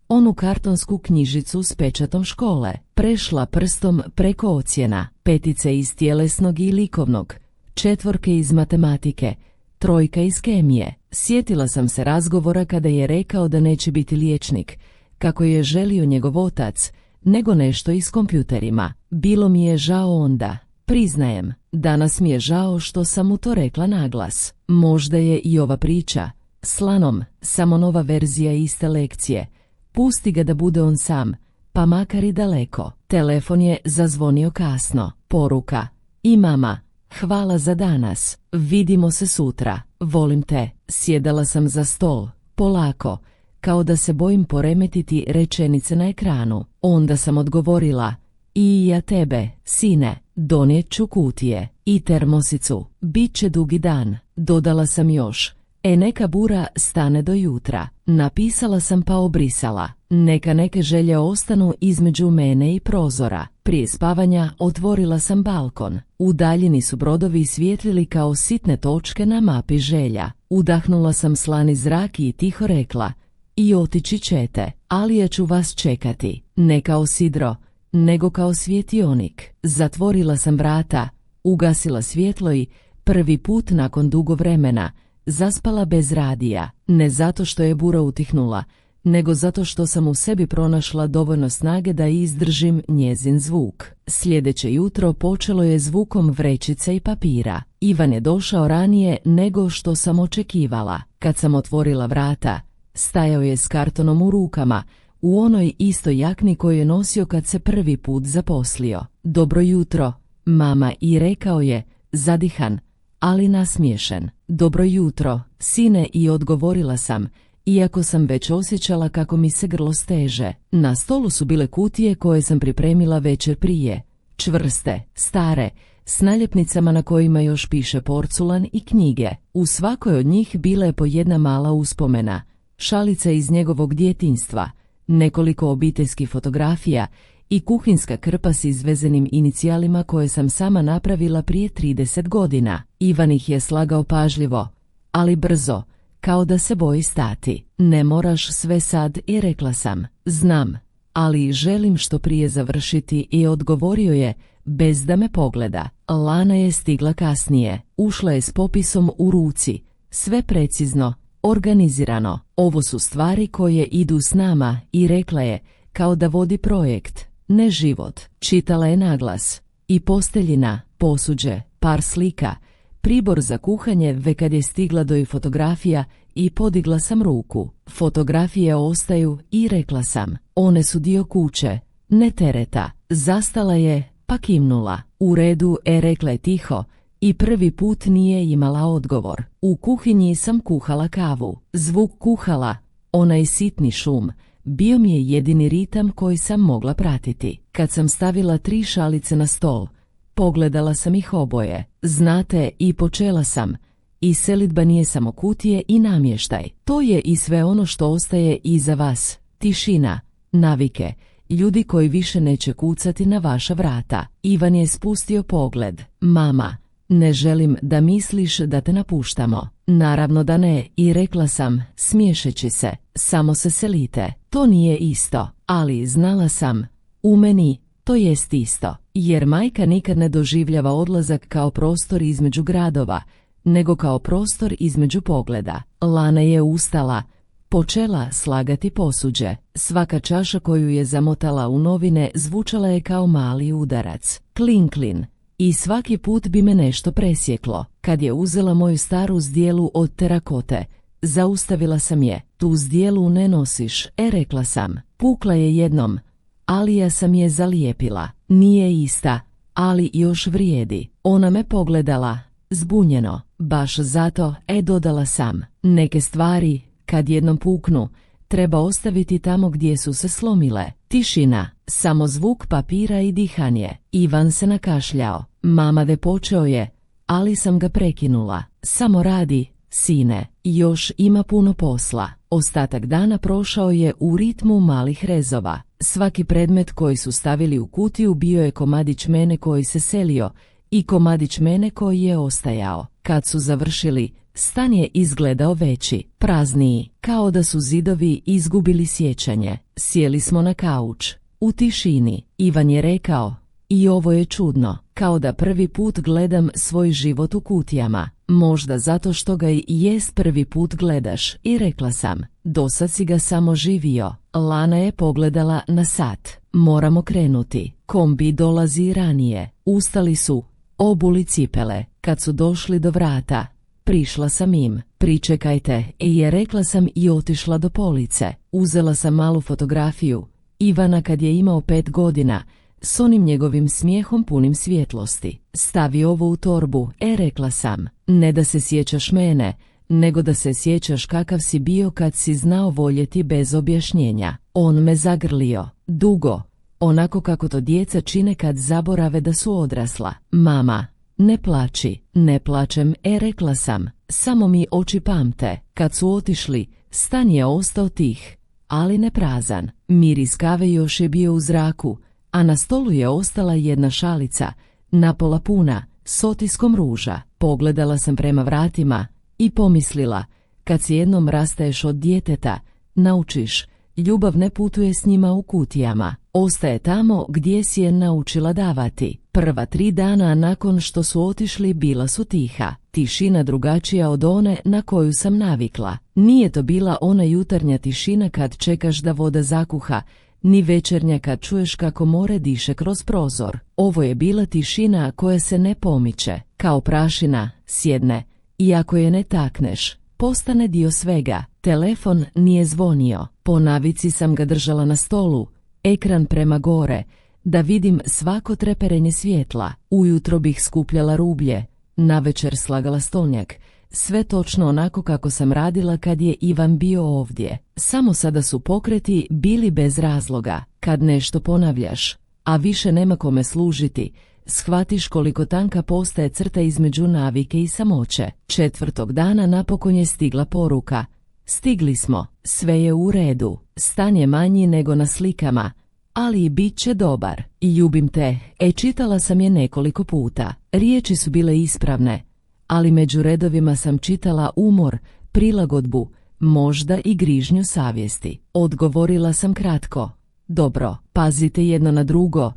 onu kartonsku knjižicu s pečatom škole. Prešla prstom preko ocjena, 5 iz tjelesnog i likovnog, 4 iz matematike, 3 iz kemije. Sjetila sam se razgovora kada je rekao da neće biti liječnik, kako je želio njegov otac, nego nešto i s kompjuterima. Bilo mi je žao onda. Priznajem, danas mi je žao što sam mu to rekla naglas. Možda je i ova priča slanom samo nova verzija iste lekcije. Pusti ga da bude on sam, pa makar i daleko. Telefon je zazvonio kasno. Poruka: i mama, hvala za danas. Vidimo se sutra. Volim te. Sjedala sam za stol, polako, kao da se bojim poremetiti rečenice na ekranu. Onda sam odgovorila: i ja tebe, sine. Donijet ću kutije i termosicu. Biće dugi dan. Dodala sam još: neka bura stane do jutra. Napisala sam pa obrisala: neka neke želje ostanu između mene i prozora. Prije spavanja otvorila sam balkon. U daljini su brodovi svjetlili kao sitne točke na mapi želja. Udahnula sam slani zrak i tiho rekla: i otići ćete, ali ja ću vas čekati. Ne kao sidro, nego kao svjetionik. Zatvorila sam vrata, ugasila svjetlo i prvi put nakon dugo vremena zaspala bez radija. Ne zato što je bura utihnula, nego zato što sam u sebi pronašla dovoljno snage da izdržim njezin zvuk. Sljedeće jutro počelo je zvukom vrećice i papira. Ivan je došao ranije nego što sam očekivala. Kad sam otvorila vrata, stajao je s kartonom u rukama, u onoj istoj jakni koju je nosio kad se prvi put zaposlio. Dobro jutro, mama, i rekao je, zadihan, ali nasmiješen. Dobro jutro, sine, i odgovorila sam, iako sam već osjećala kako mi se grlo steže. Na stolu su bile kutije koje sam pripremila večer prije, čvrste, stare, s naljepnicama na kojima još piše porculan i knjige. U svakoj od njih bila je po jedna mala uspomena, šalica iz njegovog djetinjstva, nekoliko obiteljskih fotografija i kuhinska krpa s izvezenim inicijalima koje sam sama napravila prije 30 godina. Ivan ih je slagao pažljivo, ali brzo, kao da se boji stati. Ne moraš sve sad, i rekla sam. Znam, ali želim što prije završiti, i odgovorio je, bez da me pogleda. Lana je stigla kasnije. Ušla je s popisom u ruci, sve precizno, organizirano. Ovo su stvari koje idu s nama, i rekla je, kao da vodi projekt, ne život. Čitala je naglas: i posteljina, posuđe, par slika, pribor za kuhanje. Ve kad je stigla do i fotografija, i podigla sam ruku. Fotografije ostaju, i rekla sam, one su dio kuće, ne tereta. Zastala je, pa kimnula. U redu, rekla je tiho, i prvi put nije imala odgovor. U kuhinji sam kuhala kavu. Zvuk kuhala, onaj sitni šum, bio mi je jedini ritam koji sam mogla pratiti. Kad sam stavila 3 šalice na stol, pogledala sam ih oboje. Znate, i počela sam, i selidba nije samo kutije i namještaj. To je i sve ono što ostaje iza vas. Tišina, navike, ljudi koji više neće kucati na vaša vrata. Ivan je spustio pogled. Mama, ne želim da misliš da te napuštamo. Naravno da ne, i rekla sam, smiješeći se, samo se selite. To nije isto, ali znala sam, u meni to jest isto, jer majka nikad ne doživljava odlazak kao prostor između gradova, nego kao prostor između pogleda. Lana je ustala, počela slagati posuđe. Svaka čaša koju je zamotala u novine zvučala je kao mali udarac. Klin, klin. I svaki put bi me nešto presjeklo. Kad je uzela moju staru zdjelu od terakote, zaustavila sam je. Tu zdjelu ne nosiš, rekla sam. Pukla je jednom, ali ja sam je zalijepila. Nije ista, ali još vrijedi. Ona me pogledala, zbunjeno. Baš zato, dodala sam. Neke stvari, kad jednom puknu, treba ostaviti tamo gdje su se slomile. Tišina, samo zvuk papira i dihanje. Ivan se nakašljao. Mama, počeo je, ali sam ga prekinula. Samo radi, sine, još ima puno posla. Ostatak dana prošao je u ritmu malih rezova. Svaki predmet koji su stavili u kutiju bio je komadić mene koji se selio i komadić mene koji je ostajao. Kad su završili, stan je izgledao veći, prazniji, kao da su zidovi izgubili sjećanje. Sjeli smo na kauč. U tišini. Ivan je rekao: "I ovo je čudno, kao da prvi put gledam svoj život u kutijama." Možda zato što ga i jest prvi put gledaš, i rekla sam: "Dosad si ga samo živio." Lana je pogledala na sat. "Moramo krenuti. Kombi dolazi ranije." Ustali su, obuli cipele. Kad su došli do vrata, prišla sam im. "Pričekajte," je rekla sam i otišla do police. Uzela sam malu fotografiju Ivana kad je imao 5 godina, s onim njegovim smijehom punim svjetlosti. "Stavi ovo u torbu," rekla sam. "Ne da se sjećaš mene, nego da se sjećaš kakav si bio kad si znao voljeti bez objašnjenja." On me zagrlio, dugo, onako kako to djeca čine kad zaborave da su odrasla. "Mama, ne plači." "Ne plačem," rekla sam, "samo mi oči pamte." Kad su otišli, stan je ostao tih, ali ne prazan. Miris kave još je bio u zraku, a na stolu je ostala jedna šalica, napola puna, s otiskom ruža. Pogledala sam prema vratima i pomislila: kad se jednom rastaješ od djeteta, naučiš, ljubav ne putuje s njima u kutijama, ostaje tamo gdje si je naučila davati. Prva 3 dana nakon što su otišli bila su tiha. Tišina drugačija od one na koju sam navikla. Nije to bila ona jutarnja tišina kad čekaš da voda zakuha, ni večernja kad čuješ kako more diše kroz prozor. Ovo je bila tišina koja se ne pomiče, kao prašina, sjedne, i ako je ne takneš, postane dio svega. Telefon nije zvonio. Po navici sam ga držala na stolu, ekran prema gore, da vidim svako treperenje svjetla. Ujutro bih skupljala rublje, navečer slagala stolnjak, sve točno onako kako sam radila kad je Ivan bio ovdje. Samo sada su pokreti bili bez razloga. Kad nešto ponavljaš, a više nema kome služiti, shvatiš koliko tanka postaje crta između navike i samoće. 4. dana napokon je stigla poruka: "Stigli smo, sve je u redu, stan je manji nego na slikama, ali i bit će dobar. Ljubim te." Čitala sam je nekoliko puta. Riječi su bile ispravne, ali među redovima sam čitala umor, prilagodbu, možda i grižnju savjesti. Odgovorila sam kratko: "Dobro, pazite jedno na drugo,"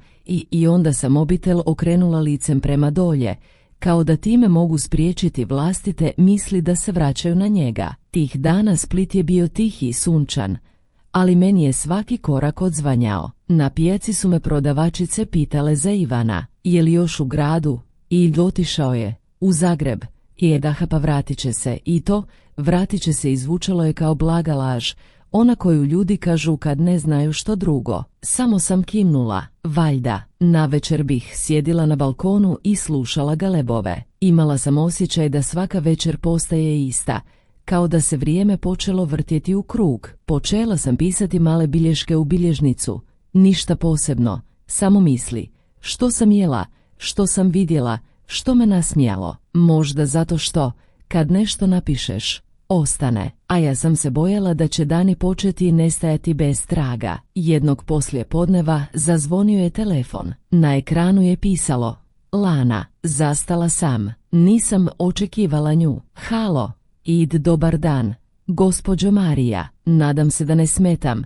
i onda sam mobitel okrenula licem prema dolje, kao da time mogu spriječiti vlastite misli da se vraćaju na njega. Tih dana Split je bio tihi i sunčan, ali meni je svaki korak odzvanjao. Na pijaci su me prodavačice pitale za Ivana. Je li još u gradu? I otišao je u Zagreb. Daha, pa vratit će se. I to, vratit će se, izvučalo je kao blaga laž, ona koju ljudi kažu kad ne znaju što drugo. Samo sam kimnula. Valjda. Navečer bih sjedila na balkonu i slušala galebove. Imala sam osjećaj da svaka večer postaje ista, kao da se vrijeme počelo vrtjeti u krug. Počela sam pisati male bilješke u bilježnicu. Ništa posebno, samo misli. Što sam jela, što sam vidjela, što me nasmijalo. Možda zato što, kad nešto napišeš, ostane. A ja sam se bojala da će dani početi nestajati bez traga. Jednog poslijepodneva zazvonio je telefon. Na ekranu je pisalo: "Lana." Zastala sam. Nisam očekivala nju. "Halo, dobar dan, gospođo Marija. Nadam se da ne smetam."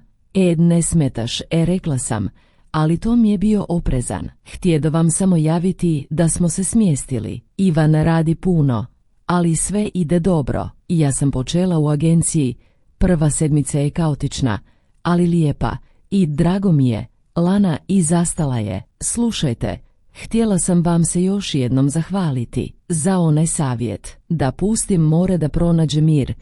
Ne smetaš," rekla sam, ali to mi je bio oprezan. "Htjedo vam samo javiti da smo se smjestili. Ivan radi puno, ali sve ide dobro. Ja sam počela u agenciji. Prva 7 je kaotična, ali lijepa, i drago mi je." Lana i zastala je. "Slušajte, htjela sam vam se još jednom zahvaliti za onaj savjet, da pustim more da pronađe mir."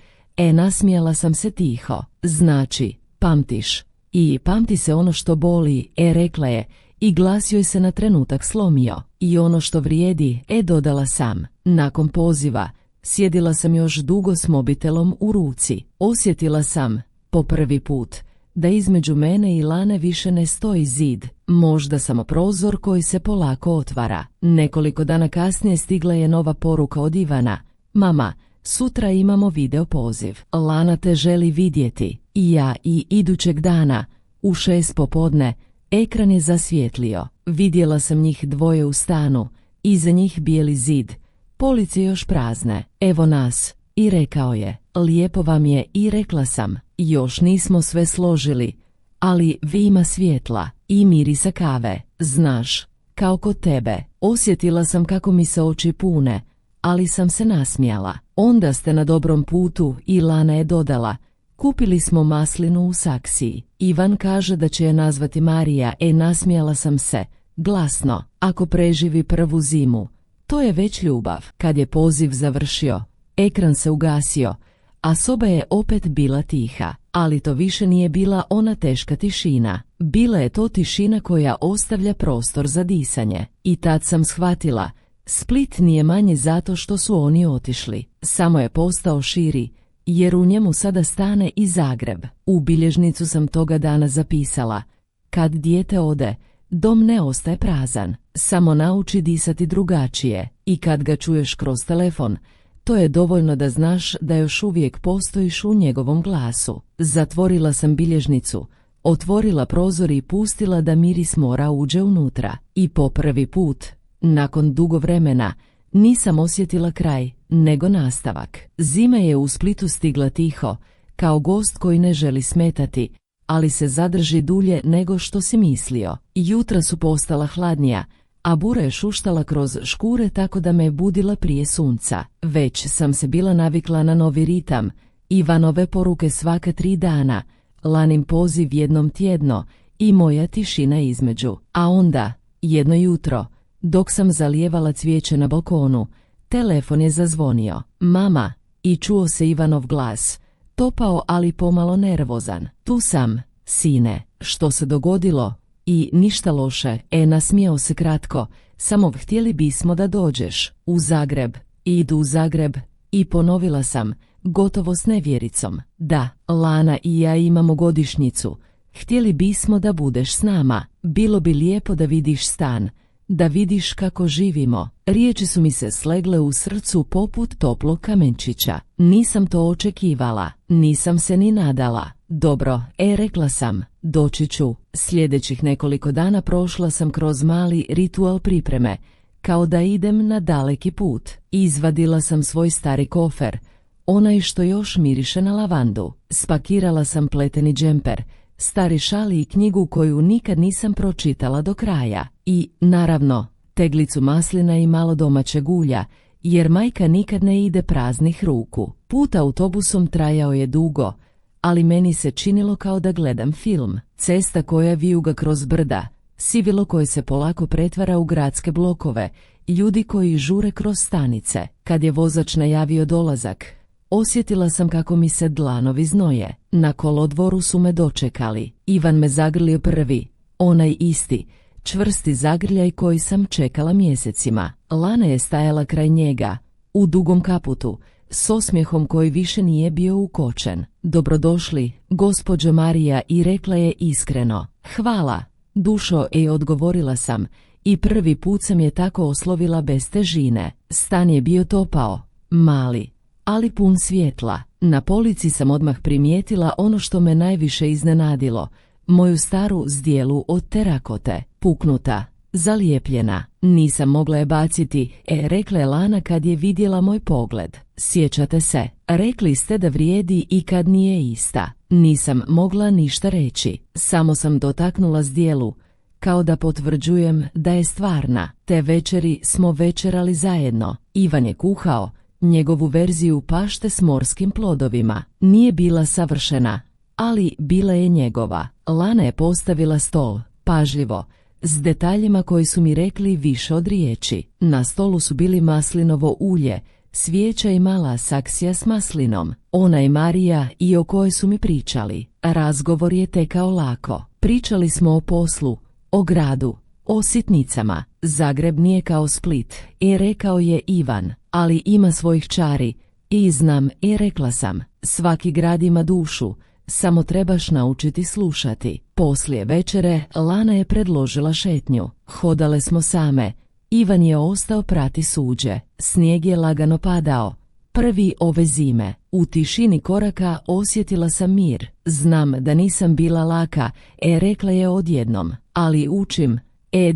Nasmijala sam se tiho. "Znači, pamtiš. I pamti se ono što boli," rekla je, i glas joj se na trenutak slomio. "I ono što vrijedi," dodala sam. Nakon poziva sjedila sam još dugo s mobitelom u ruci. Osjetila sam, po prvi put, da između mene i Lane više ne stoji zid, možda samo prozor koji se polako otvara. Nekoliko dana kasnije stigla je nova poruka od Ivana: "Mama, sutra imamo video poziv. Lana te želi vidjeti. I ja i idućeg dana, u 6 popodne, ekran je zasvijetlio. Vidjela sam njih dvoje u stanu, iza njih bijeli zid, police još prazne. Evo nas, i rekao je, lijepo vam je, i rekla sam, još nismo sve složili, ali vi ima svjetla i mirisa kave, znaš, kao kod tebe. Osjetila sam kako mi se oči pune, ali sam se nasmijala. Onda ste na dobrom putu, i Lana je dodala, kupili smo maslinu u Saksiji. Ivan kaže da će je nazvati Marija, nasmijala sam se, glasno, ako preživi prvu zimu. To je već ljubav. Kad je poziv završio, ekran se ugasio, a soba je opet bila tiha. Ali to više nije bila ona teška tišina. Bila je to tišina koja ostavlja prostor za disanje. I tad sam shvatila, Split nije manje zato što su oni otišli. Samo je postao širi, jer u njemu sada stane i Zagreb. U bilježnicu sam toga dana zapisala, kad dijete ode, dom ne ostaje prazan, samo nauči disati drugačije, i kad ga čuješ kroz telefon, to je dovoljno da znaš da još uvijek postojiš u njegovom glasu. Zatvorila sam bilježnicu, otvorila prozor i pustila da miris mora uđe unutra. I po prvi put, nakon dugo vremena, nisam osjetila kraj, nego nastavak. Zima je u Splitu stigla tiho, kao gost koji ne želi smetati, ali se zadrži dulje nego što si mislio. Jutra su postala hladnija, a bura je šuštala kroz škure tako da me budila prije sunca. Već sam se bila navikla na novi ritam, Ivanove poruke svaka 3 dana, Lanin poziv jednom tjedno i moja tišina između. A onda, jedno jutro, dok sam zalijevala cvijeće na balkonu, telefon je zazvonio. Mama, i čuo se Ivanov glas, topao ali pomalo nervozan. Tu sam, sine, što se dogodilo? I ništa loše, nasmijao se kratko, samo htjeli bismo da dođeš u Zagreb. Idu u Zagreb, i ponovila sam, gotovo s nevjericom. Da, Lana i ja imamo godišnjicu, htjeli bismo da budeš s nama, bilo bi lijepo da vidiš stan, da vidiš kako živimo. Riječi su mi se slegle u srcu poput toplog kamenčića. Nisam to očekivala, nisam se ni nadala. Dobro, rekla sam, doći ću. Sljedećih nekoliko dana prošla sam kroz mali ritual pripreme, kao da idem na daleki put. Izvadila sam svoj stari kofer, onaj što još miriše na lavandu. Spakirala sam pleteni džemper, stari šal i knjigu koju nikad nisam pročitala do kraja. I, naravno, teglicu maslina i malo domaćeg ulja, jer majka nikad ne ide praznih ruku. Put autobusom trajao je dugo, ali meni se činilo kao da gledam film. Cesta koja vijuga kroz brda, sivilo koje se polako pretvara u gradske blokove, ljudi koji žure kroz stanice. Kad je vozač najavio dolazak, osjetila sam kako mi se dlanovi znoje. Na kolodvoru su me dočekali. Ivan me zagrlio prvi, onaj isti, čvrsti zagrljaj koji sam čekala mjesecima. Lana je stajala kraj njega, u dugom kaputu, s osmijehom koji više nije bio ukočen. Dobrodošli, gospođo Marija, i rekla je iskreno. Hvala, dušo, odgovorila sam, i prvi put sam je tako oslovila bez težine. Stan je bio topao, mali, ali pun svjetla. Na polici sam odmah primijetila ono što me najviše iznenadilo, moju staru zdjelu od terakote, puknuta, zalijepljena. Nisam mogla je baciti, rekla je Lana kad je vidjela moj pogled. Sjećate se, rekli ste da vrijedi i kad nije ista. Nisam mogla ništa reći, samo sam dotaknula zdjelu, kao da potvrđujem da je stvarna. Te večeri smo večerali zajedno. Ivan je kuhao njegovu verziju pašte s morskim plodovima. Nije bila savršena, ali bila je njegova. Lana je postavila stol, pažljivo, s detaljima koji su mi rekli više od riječi. Na stolu su bili maslinovo ulje, svijeća i mala saksija s maslinom. Ona i Marija, i o kojoj su mi pričali. Razgovor je tekao lako. Pričali smo o poslu, o gradu, o sitnicama. Zagreb nije kao Split, rekao je Ivan, ali ima svojih čari. I znam, rekla sam, svaki grad ima dušu, samo trebaš naučiti slušati. Poslije večere Lana je predložila šetnju. Hodale smo same. Ivan je ostao prati suđe. Snijeg je lagano padao, Prvi ove zime. U tišini koraka osjetila sam mir. Znam da nisam bila laka, rekla je odjednom. Ali učim.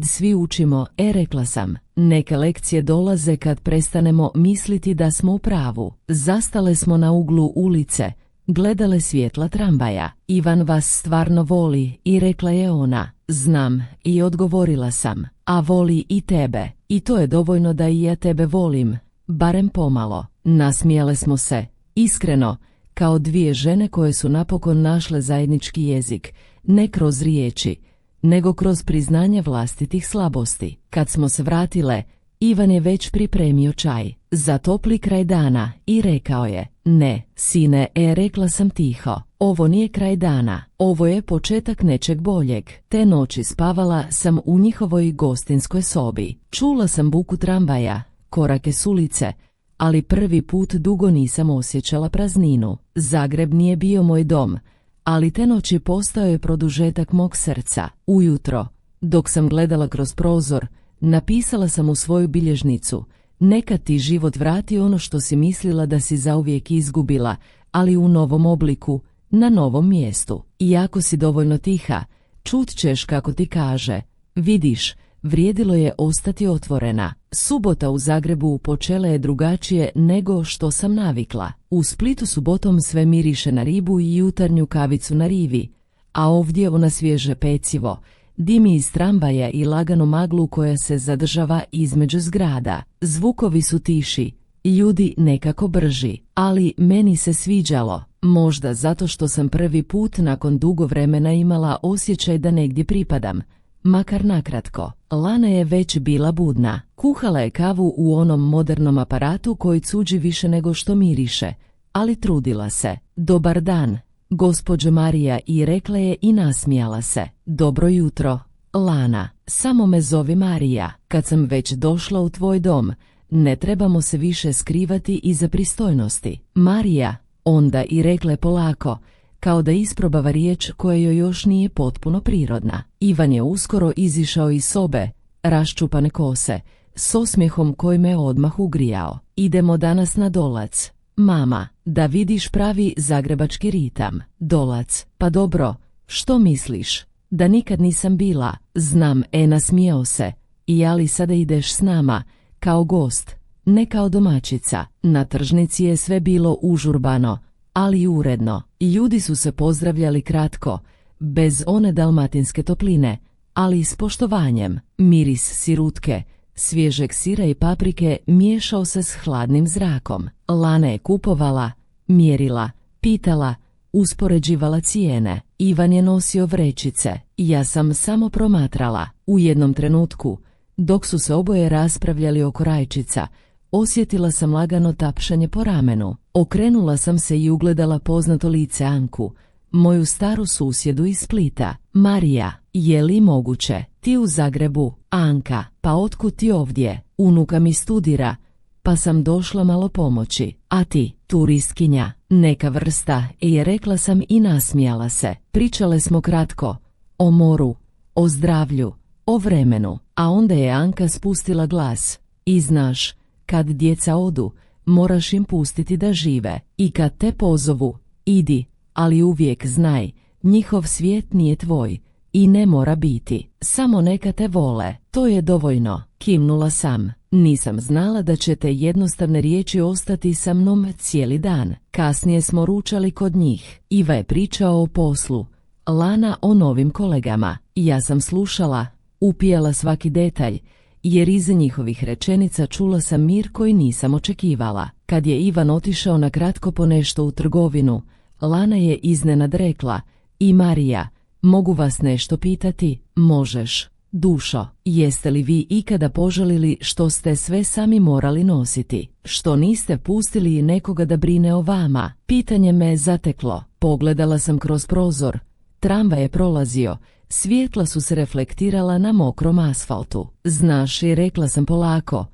Svi učimo, rekla sam. Neke lekcije dolaze kad prestanemo misliti da smo u pravu. Zastale smo na uglu ulice, gledale svjetla tramvaja. Ivan vas stvarno voli, i rekla je ona. Znam, i odgovorila sam. A voli i tebe. I to je dovoljno da i ja tebe volim. Barem pomalo. Nasmijale smo se. Iskreno, kao dvije žene koje su napokon našle zajednički jezik. Ne kroz riječi, nego kroz priznanje vlastitih slabosti. Kad smo se vratile, Ivan je već pripremio čaj za topli kraj dana i rekao je: ne, sine, rekla sam tiho. Ovo nije kraj dana, ovo je početak nečeg boljeg. Te noći spavala sam u njihovoj gostinskoj sobi. Čula sam buku tramvaja, korake s ulice, ali prvi put dugo nisam osjećala prazninu. Zagreb nije bio moj dom, ali te noći postao je produžetak mog srca. Ujutro, dok sam gledala kroz prozor, napisala sam u svoju bilježnicu: neka ti život vrati ono što si mislila da si zauvijek izgubila, ali u novom obliku, na novom mjestu. I ako si dovoljno tiha, čut ćeš kako ti kaže: vidiš, vrijedilo je ostati otvorena. Subota u Zagrebu počela je drugačije nego što sam navikla. U Splitu subotom sve miriše na ribu i jutarnju kavicu na rivi, a ovdje ona svježe pecivo, dimi iz tramvaja i laganu maglu koja se zadržava između zgrada. Zvukovi su tiši, ljudi nekako brži, ali meni se sviđalo. Možda zato što sam prvi put nakon dugo vremena imala osjećaj da negdje pripadam, makar nakratko. Lana je već bila budna. Kuhala je kavu u onom modernom aparatu koji cuđi više nego što miriše, ali trudila se. Dobar dan, gospođo Marija, i rekla je i nasmijala se. Dobro jutro, Lana, samo me zovi Marija. Kad sam već došla u tvoj dom, ne trebamo se više skrivati iza pristojnosti. Marija, onda i rekla je polako, kao da isprobava riječ koja joj još nije potpuno prirodna. Ivan je uskoro izišao iz sobe, raščupane kose, s osmijehom koji me odmah ugrijao. Idemo danas na Dolac, mama, da vidiš pravi zagrebački ritam. Dolac, pa dobro, što misliš? Da nikad nisam bila. Znam, nasmijao se. I ali sada ideš s nama, kao gost, ne kao domaćica. Na tržnici je sve bilo užurbano, ali uredno. Ljudi su se pozdravljali kratko, bez one dalmatinske topline, ali s poštovanjem. Miris sirutke, svježeg sira i paprike miješao se s hladnim zrakom. Lana je kupovala, mjerila, pitala, uspoređivala cijene. Ivan je nosio vrećice, ja sam samo promatrala. U jednom trenutku, dok su se oboje raspravljali oko rajčica, osjetila sam lagano tapšanje po ramenu. Okrenula sam se i ugledala poznato lice Anku, moju staru susjedu iz Splita. Marija, je li moguće? Ti u Zagrebu? Anka, pa otkud ti ovdje? Unuka mi studira, pa sam došla malo pomoći. A ti, turistkinja, neka vrsta, rekla sam i nasmijala se. Pričale smo kratko, o moru, o zdravlju, o vremenu, a onda je Anka spustila glas. I znaš, kad djeca odu, moraš im pustiti da žive. I kad te pozovu, idi, ali uvijek znaj, njihov svijet nije tvoj i ne mora biti. Samo neka te vole, to je dovoljno. Kimnula sam. Nisam znala da će te jednostavne riječi ostati sa mnom cijeli dan. Kasnije smo ručali kod njih. Iva je pričao o poslu, Lana o novim kolegama. Ja sam slušala, upijala svaki detalj, jer iza njihovih rečenica čula sam mir koji nisam očekivala. Kad je Ivan otišao na kratko po nešto u trgovinu, Lana je iznenad rekla: i Marija, mogu vas nešto pitati? Možeš. Dušo, jeste li vi ikada požalili što ste sve sami morali nositi? Što niste pustili nekoga da brine o vama? Pitanje me zateklo. Pogledala sam kroz prozor. Tramvaj je prolazio. Svjetla su se reflektirala na mokrom asfaltu. Znaš, i rekla sam polako,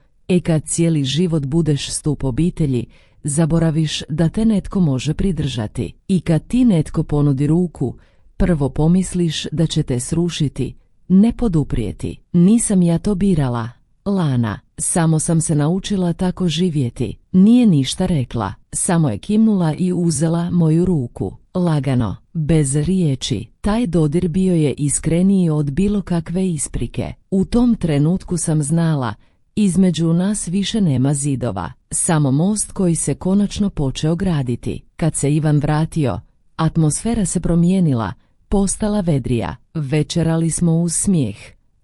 kad cijeli život budeš stup obitelji, zaboraviš da te netko može pridržati. I kad ti netko ponudi ruku, prvo pomisliš da će te srušiti, ne poduprijeti. Nisam ja to birala, Lana. Samo sam se naučila tako živjeti. Nije ništa rekla, samo je kimnula i uzela moju ruku. Lagano, bez riječi. Taj dodir bio je iskreniji od bilo kakve isprike. U tom trenutku sam znala, između nas više nema zidova, samo most koji se konačno počeo graditi. Kad se Ivan vratio, atmosfera se promijenila, postala vedrija. Večerali smo uz smijeh,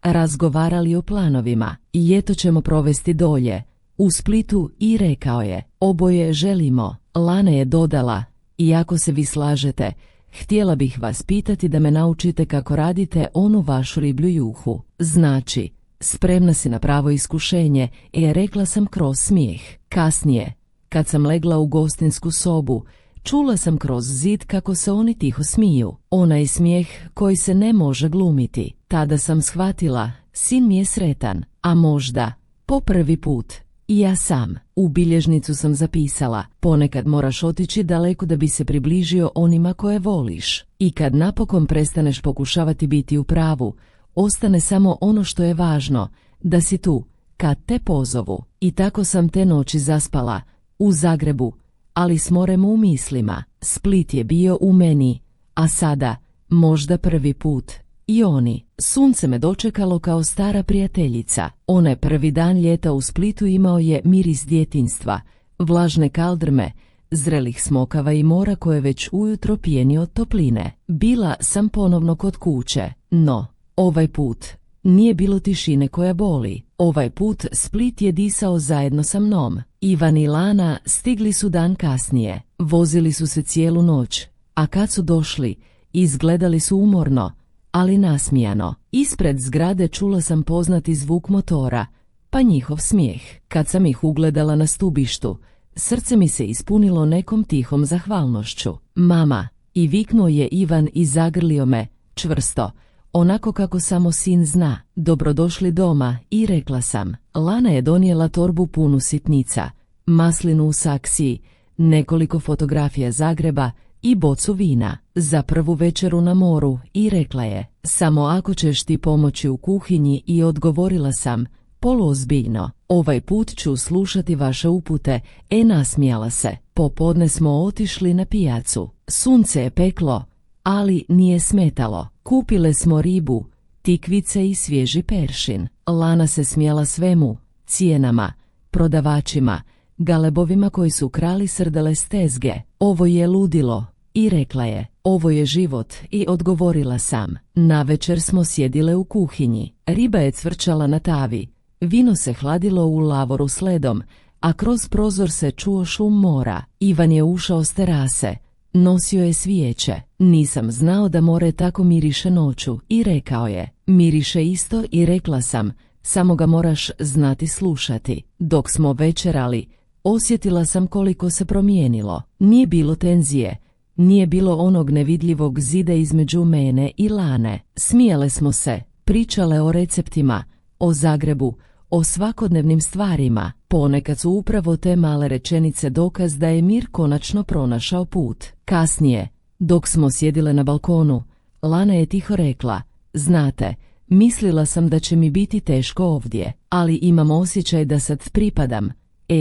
razgovarali o planovima. Ljeto ćemo provesti dolje, u Splitu, i rekao je, oboje želimo. Lana je dodala, i ako se vi slažete, htjela bih vas pitati da me naučite kako radite onu vašu riblju juhu. Znači, spremna si na pravo iskušenje, rekla sam kroz smijeh. Kasnije, kad sam legla u gostinsku sobu, čula sam kroz zid kako se oni tiho smiju. Onaj smijeh koji se ne može glumiti. Tada sam shvatila, sin mi je sretan, a možda, po prvi put, i ja sam. U bilježnicu sam zapisala, ponekad moraš otići daleko da bi se približio onima koje voliš. I kad napokon prestaneš pokušavati biti u pravu, ostane samo ono što je važno, da si tu, kad te pozovu. I tako sam te noći zaspala, u Zagrebu, ali s morem u mislima. Split je bio u meni, a sada, možda prvi put, i oni. Sunce me dočekalo kao stara prijateljica. Onaj prvi dan ljeta u Splitu imao je miris djetinjstva, vlažne kaldrme, zrelih smokava i mora koje već ujutro pjeni od topline. Bila sam ponovno kod kuće, no, ovaj put nije bilo tišine koja boli. Ovaj put Split je disao zajedno sa mnom. Ivan i Lana stigli su dan kasnije. Vozili su se cijelu noć, a kad su došli, izgledali su umorno, ali nasmijano. Ispred zgrade čula sam poznati zvuk motora, pa njihov smijeh. Kad sam ih ugledala na stubištu, srce mi se ispunilo nekom tihom zahvalnošću. Mama, i viknuo je Ivan i zagrlio me, čvrsto, onako kako samo sin zna. Dobrodošli doma, i rekla sam. Lana je donijela torbu punu sitnica, maslinu u saksiji, nekoliko fotografija Zagreba i bocu vina za prvu večeru na moru, i rekla je, samo ako ćeš ti pomoći u kuhinji, i odgovorila sam, poluozbiljno, ovaj put ću slušati vaše upute. Nasmijala se. Popodne smo otišli na pijacu. Sunce je peklo, ali nije smetalo. Kupile smo ribu, tikvice i svježi peršin. Lana se smijala svemu, cijenama, prodavačima, galebovima koji su krali srdele s tezge. Ovo je ludilo, i rekla je, ovo je život, i odgovorila sam. Navečer smo sjedile u kuhinji. Riba je cvrčala na tavi, vino se hladilo u lavoru s ledom, a kroz prozor se čuo šum mora. Ivan je ušao s terase, nosio je svijeće. Nisam znao da more tako miriše noću, i rekao je, miriše isto, i rekla sam, samo ga moraš znati slušati. Dok smo večerali, osjetila sam koliko se promijenilo. Nije bilo tenzije, nije bilo onog nevidljivog zida između mene i Lane. Smijale smo se, pričale o receptima, o Zagrebu, o svakodnevnim stvarima. Ponekad su upravo te male rečenice dokaz da je mir konačno pronašao put. Kasnije, dok smo sjedile na balkonu, Lana je tiho rekla, znate, mislila sam da će mi biti teško ovdje, ali imam osjećaj da sad pripadam,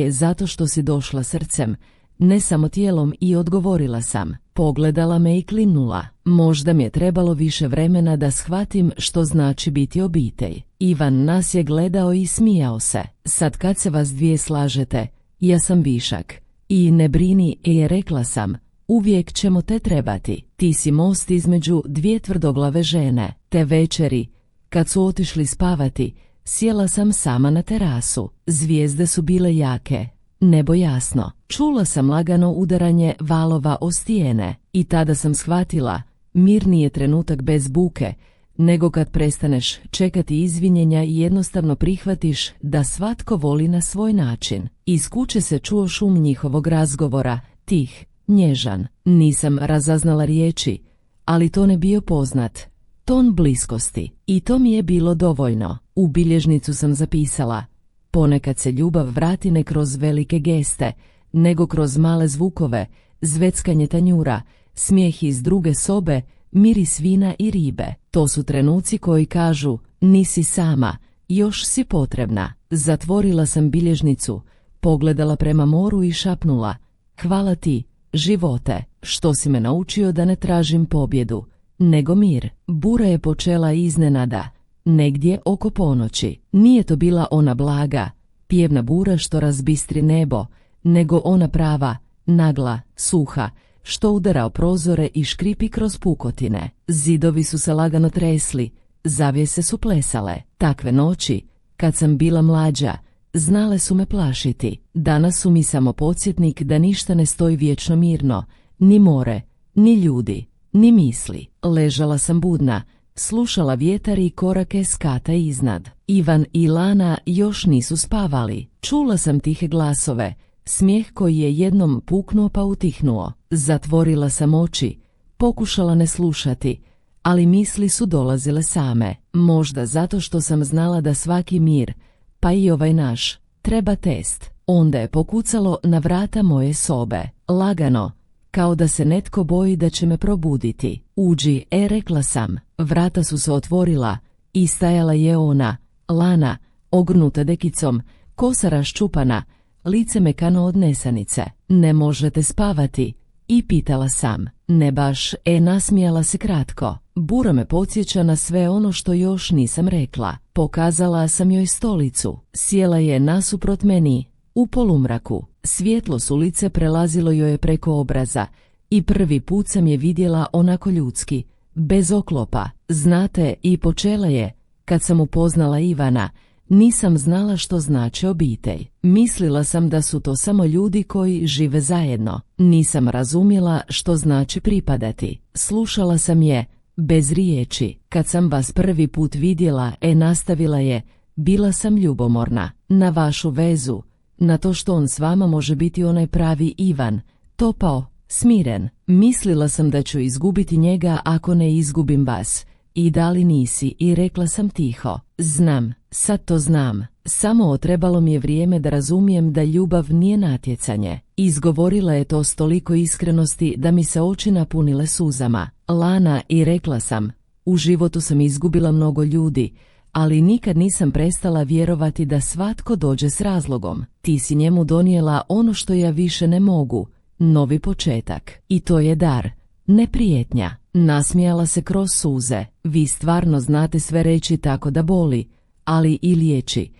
zato što si došla srcem, ne samo tijelom, i odgovorila sam. Pogledala me i klimnula. Možda mi je trebalo više vremena da shvatim što znači biti obitelj. Ivan nas je gledao i smijao se. Sad kad se vas dvije slažete, ja sam višak. I ne brini, rekla sam, uvijek ćemo te trebati. Ti si most između dvije tvrdoglave žene. Te večeri, kad su otišli spavati, sjela sam sama na terasu. Zvijezde su bile jake, nebo jasno. Čula sam lagano udaranje valova o stijene, i tada sam shvatila, mir nije trenutak bez buke, nego kad prestaneš čekati izvinjenja i jednostavno prihvatiš da svatko voli na svoj način. Iz kuće se čuo šum njihovog razgovora, tih, nježan. Nisam razaznala riječi, ali ton je bio poznat, ton bliskosti, i to mi je bilo dovoljno. U bilježnicu sam zapisala, ponekad se ljubav vrati ne kroz velike geste, nego kroz male zvukove, zveckanje tanjura, smijeh iz druge sobe, miris vina i ribe. To su trenuci koji kažu, nisi sama, još si potrebna. Zatvorila sam bilježnicu, pogledala prema moru i šapnula: hvala ti, živote, što si me naučio da ne tražim pobjedu, nego mir. Bura je počela iznenada, negdje oko ponoći. Nije to bila ona blaga, pjevna bura što razbistri nebo, nego ona prava, nagla, suha, što udara o prozore i škripi kroz pukotine. Zidovi su se lagano tresli, zavjese su plesale. Takve noći, kad sam bila mlađa, znale su me plašiti. Danas su mi samo podsjetnik da ništa ne stoji vječno mirno, ni more, ni ljudi, ni misli. Ležala sam budna, slušala vjetar i korake skata iznad. Ivan i Lana još nisu spavali. Čula sam tihe glasove, smijeh koji je jednom puknuo pa utihnuo. Zatvorila sam oči, pokušala ne slušati, ali misli su dolazile same. Možda zato što sam znala da svaki mir, pa i ovaj naš, treba test. Onda je pokucalo na vrata moje sobe. Lagano, kao da se netko boji da će me probuditi. Uđi, rekla sam. Vrata su se otvorila i stajala je ona, Lana, ogrnuta dekicom, kosa raščupana, lice mekano od nesanice. Ne možete spavati? I pitala sam. Ne baš, nasmijala se kratko. Bura me podsjeća na sve ono što još nisam rekla. Pokazala sam joj stolicu. Sjela je nasuprot meni, u polumraku. Svjetlo s ulice prelazilo joj je preko obraza i prvi put sam je vidjela onako ljudski, bez oklopa. Znate, i počela je, kad sam upoznala Ivana, nisam znala što znači obitelj. Mislila sam da su to samo ljudi koji žive zajedno. Nisam razumjela što znači pripadati. Slušala sam je, bez riječi. Kad sam vas prvi put vidjela, nastavila je, bila sam ljubomorna. Na vašu vezu, na to što on s vama može biti onaj pravi Ivan, topao, smiren. Mislila sam da ću izgubiti njega ako ne izgubim vas. I da li nisi? I rekla sam tiho. Znam, sad to znam. Samo otrebalo mi je vrijeme da razumijem da ljubav nije natjecanje. Izgovorila je to s toliko iskrenosti da mi se oči napunile suzama. Lana, i rekla sam, u životu sam izgubila mnogo ljudi, ali nikad nisam prestala vjerovati da svatko dođe s razlogom. Ti si njemu donijela ono što ja više ne mogu, novi početak. I to je dar, ne prijetnja. Nasmijala se kroz suze. Vi stvarno znate sve reći tako da boli, ali i liječi.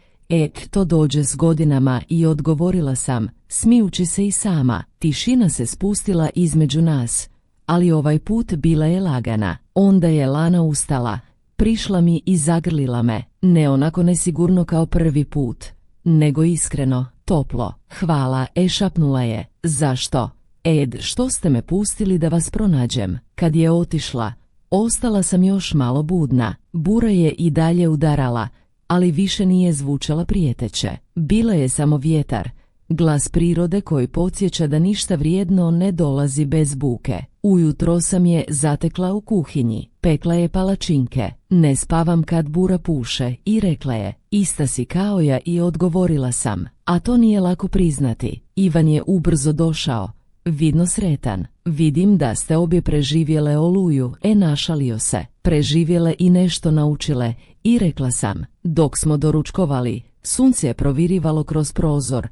To dođe s godinama. I odgovorila sam, smijući se i sama. Tišina se spustila između nas, ali ovaj put bila je lagana. Onda je Lana ustala, prišla mi i zagrlila me, ne onako nesigurno kao prvi put, nego iskreno, toplo. Hvala, šapnula je. Zašto? Što ste me pustili da vas pronađem? Kad je otišla, ostala sam još malo budna. Bura je i dalje udarala, ali više nije zvučala prijeteće. Bila je samo vjetar, glas prirode koji podsjeća da ništa vrijedno ne dolazi bez buke. Ujutro sam je zatekla u kuhinji. Pekla je palačinke. Ne spavam kad bura puše, i rekla je, ista si kao ja, i odgovorila sam. A to nije lako priznati. Ivan je ubrzo došao, vidno sretan. Vidim da ste obje preživjele Oluju, našalio se. Preživjele i nešto naučile, i rekla sam. Dok smo doručkovali, sunce je provirivalo kroz prozor,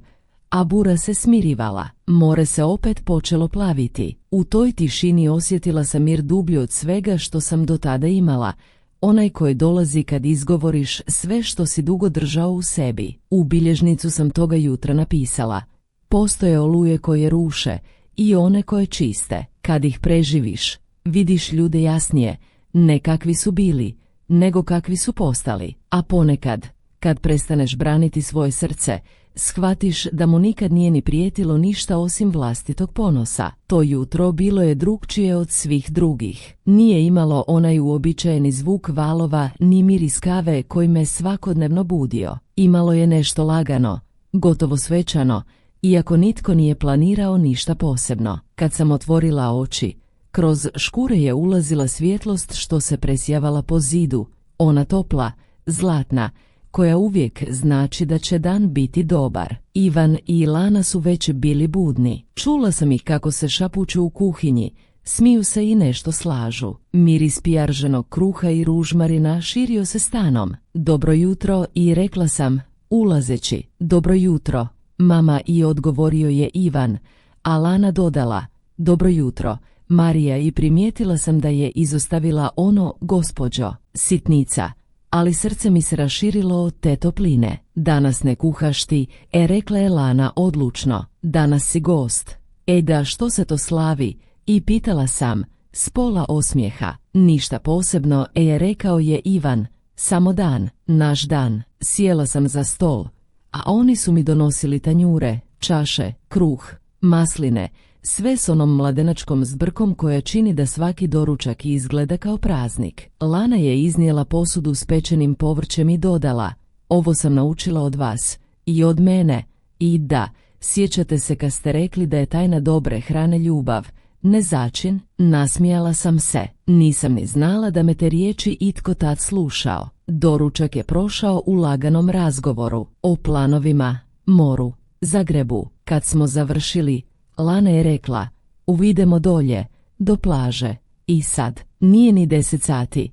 a bura se smirivala. More se opet počelo plaviti. U toj tišini osjetila sam mir dublji od svega što sam do tada imala, onaj koji dolazi kad izgovoriš sve što si dugo držao u sebi. U bilježnicu sam toga jutra napisala. Postoje oluje koje ruše i one koje čiste. Kad ih preživiš, vidiš ljude jasnije, ne kakvi su bili, nego kakvi su postali. A ponekad, kad prestaneš braniti svoje srce, shvatiš da mu nikad nije ni prijetilo ništa osim vlastitog ponosa. To jutro bilo je drukčije od svih drugih. Nije imalo onaj uobičajeni zvuk valova ni miris kave koji me svakodnevno budio. Imalo je nešto lagano, gotovo svečano, iako nitko nije planirao ništa posebno. Kad sam otvorila oči, kroz škure je ulazila svjetlost što se presjavala po zidu, ona topla, zlatna, koja uvijek znači da će dan biti dobar. Ivan i Lana su već bili budni. Čula sam ih kako se šapuću u kuhinji, smiju se i nešto slažu. Miris pijarženog kruha i ružmarina širio se stanom. Dobro jutro, i rekla sam, ulazeći. Dobro jutro, mama, i odgovorio je Ivan, a Lana dodala, dobro jutro, Marija, i primijetila sam da je izostavila ono gospođo, sitnica, ali srce mi se raširilo od te topline. Danas ne kuhaš ti, rekla je Lana odlučno. Danas si gost. Da, što se to slavi? I pitala sam, s pola osmijeha. Ništa posebno, rekao je Ivan, samo dan, naš dan. Sjela sam za stol, a oni su mi donosili tanjure, čaše, kruh, masline, sve s onom mladenačkom zbrkom koja čini da svaki doručak izgleda kao praznik. Lana je iznijela posudu s pečenim povrćem i dodala, ovo sam naučila od vas, i od mene, i da, sjećate se kad ste rekli da je tajna dobre hrane ljubav, ne začin? Nasmijala sam se, nisam ni znala da me te riječi itko tad slušao. Doručak je prošao u laganom razgovoru, o planovima, moru, Zagrebu. Kad smo završili, Lana je rekla, uvidemo dolje, do plaže, i sad, nije ni 10 sati.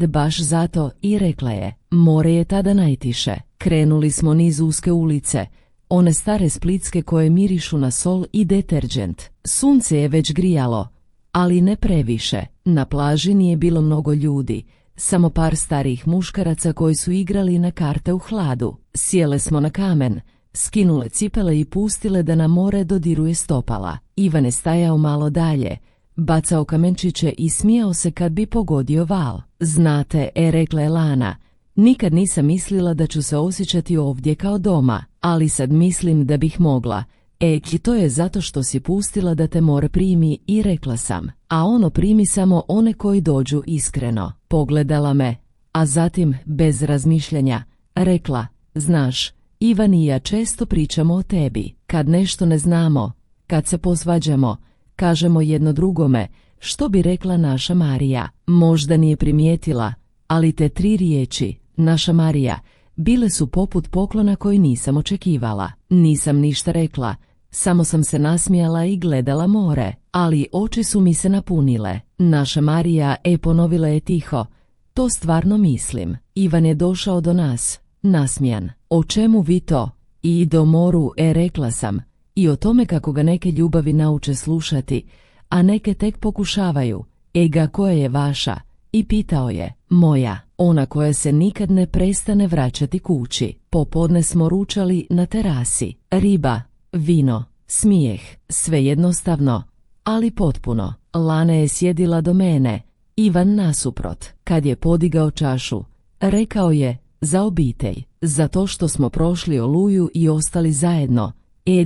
Baš zato, i rekla je, more je tada najtiše. Krenuli smo niz uske ulice, one stare splitske koje mirišu na sol i deterđent. Sunce je već grijalo, ali ne previše. Na plaži nije bilo mnogo ljudi, samo par starih muškaraca koji su igrali na karte u hladu. Sjele smo na kamen, skinule cipele i pustile da na more dodiruje stopala. Ivan je stajao malo dalje, bacao kamenčiće i smijao se kad bi pogodio val. Znate, rekla je Lana, nikad nisam mislila da ću se osjećati ovdje kao doma, ali sad mislim da bih mogla. I to je zato što si pustila da te more primi, i rekla sam, a ono primi samo one koji dođu iskreno. Pogledala me, a zatim, bez razmišljanja, rekla, znaš, Ivan i ja često pričamo o tebi. Kad nešto ne znamo, kad se posvađamo, kažemo jedno drugome, što bi rekla naša Marija. Možda nije primijetila, ali te 3 riječi, naša Marija, bile su poput poklona koji nisam očekivala. Nisam ništa rekla, samo sam se nasmijala i gledala more, ali oči su mi se napunile. Naša Marija, ponovila je tiho, to stvarno mislim. Ivan je došao do nas, nasmijan. O čemu vi to? I do moru, rekla sam, i o tome kako ga neke ljubavi nauče slušati, a neke tek pokušavaju. Ga, koja je vaša? I pitao je, moja, ona koja se nikad ne prestane vraćati kući. Popodne smo ručali na terasi, riba, vino, smijeh, sve jednostavno, ali potpuno. Lana je sjedila do mene, Ivan nasuprot. Kad je podigao čašu, rekao je, za obitelj, za to što smo prošli Oluju i ostali zajedno.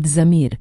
Za mir,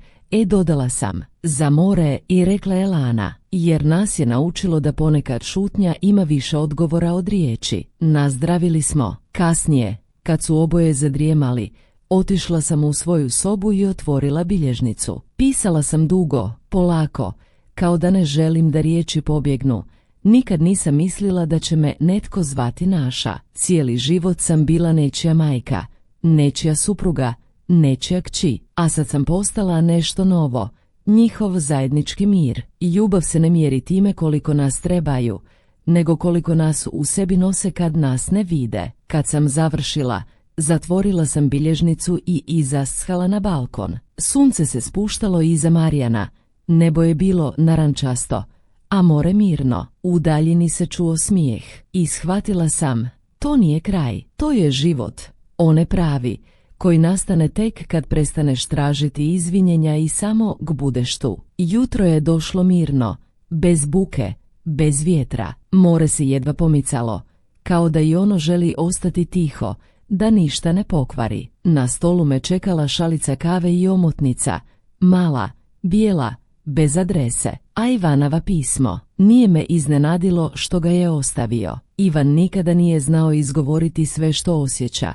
dodala sam, za more, i rekla je Lana, jer nas je naučilo da ponekad šutnja ima više odgovora od riječi. Nazdravili smo. Kasnije, kad su oboje zadrijemali, otišla sam u svoju sobu i otvorila bilježnicu. Pisala sam dugo, polako, kao da ne želim da riječi pobjegnu. Nikad nisam mislila da će me netko zvati naša. Cijeli život sam bila nečija majka, nečija supruga, nečija kći, a sad sam postala nešto novo, njihov zajednički mir. Ljubav se ne mjeri time koliko nas trebaju, nego koliko nas u sebi nose kad nas ne vide. Kad sam završila, zatvorila sam bilježnicu i izaskala na balkon. Sunce se spuštalo iza Marijana, nebo je bilo narančasto, a more mirno. U daljini se čuo smijeh i shvatila sam, to nije kraj, to je život, one pravi, koji nastane tek kad prestaneš tražiti izvinjenja i samo budeš tu. Jutro je došlo mirno, bez buke, bez vjetra. More se jedva pomicalo, kao da i ono želi ostati tiho, da ništa ne pokvari. Na stolu me čekala šalica kave i omotnica, mala, bijela, bez adrese, a Ivanova pismo. Nije me iznenadilo što ga je ostavio. Ivan nikada nije znao izgovoriti sve što osjeća,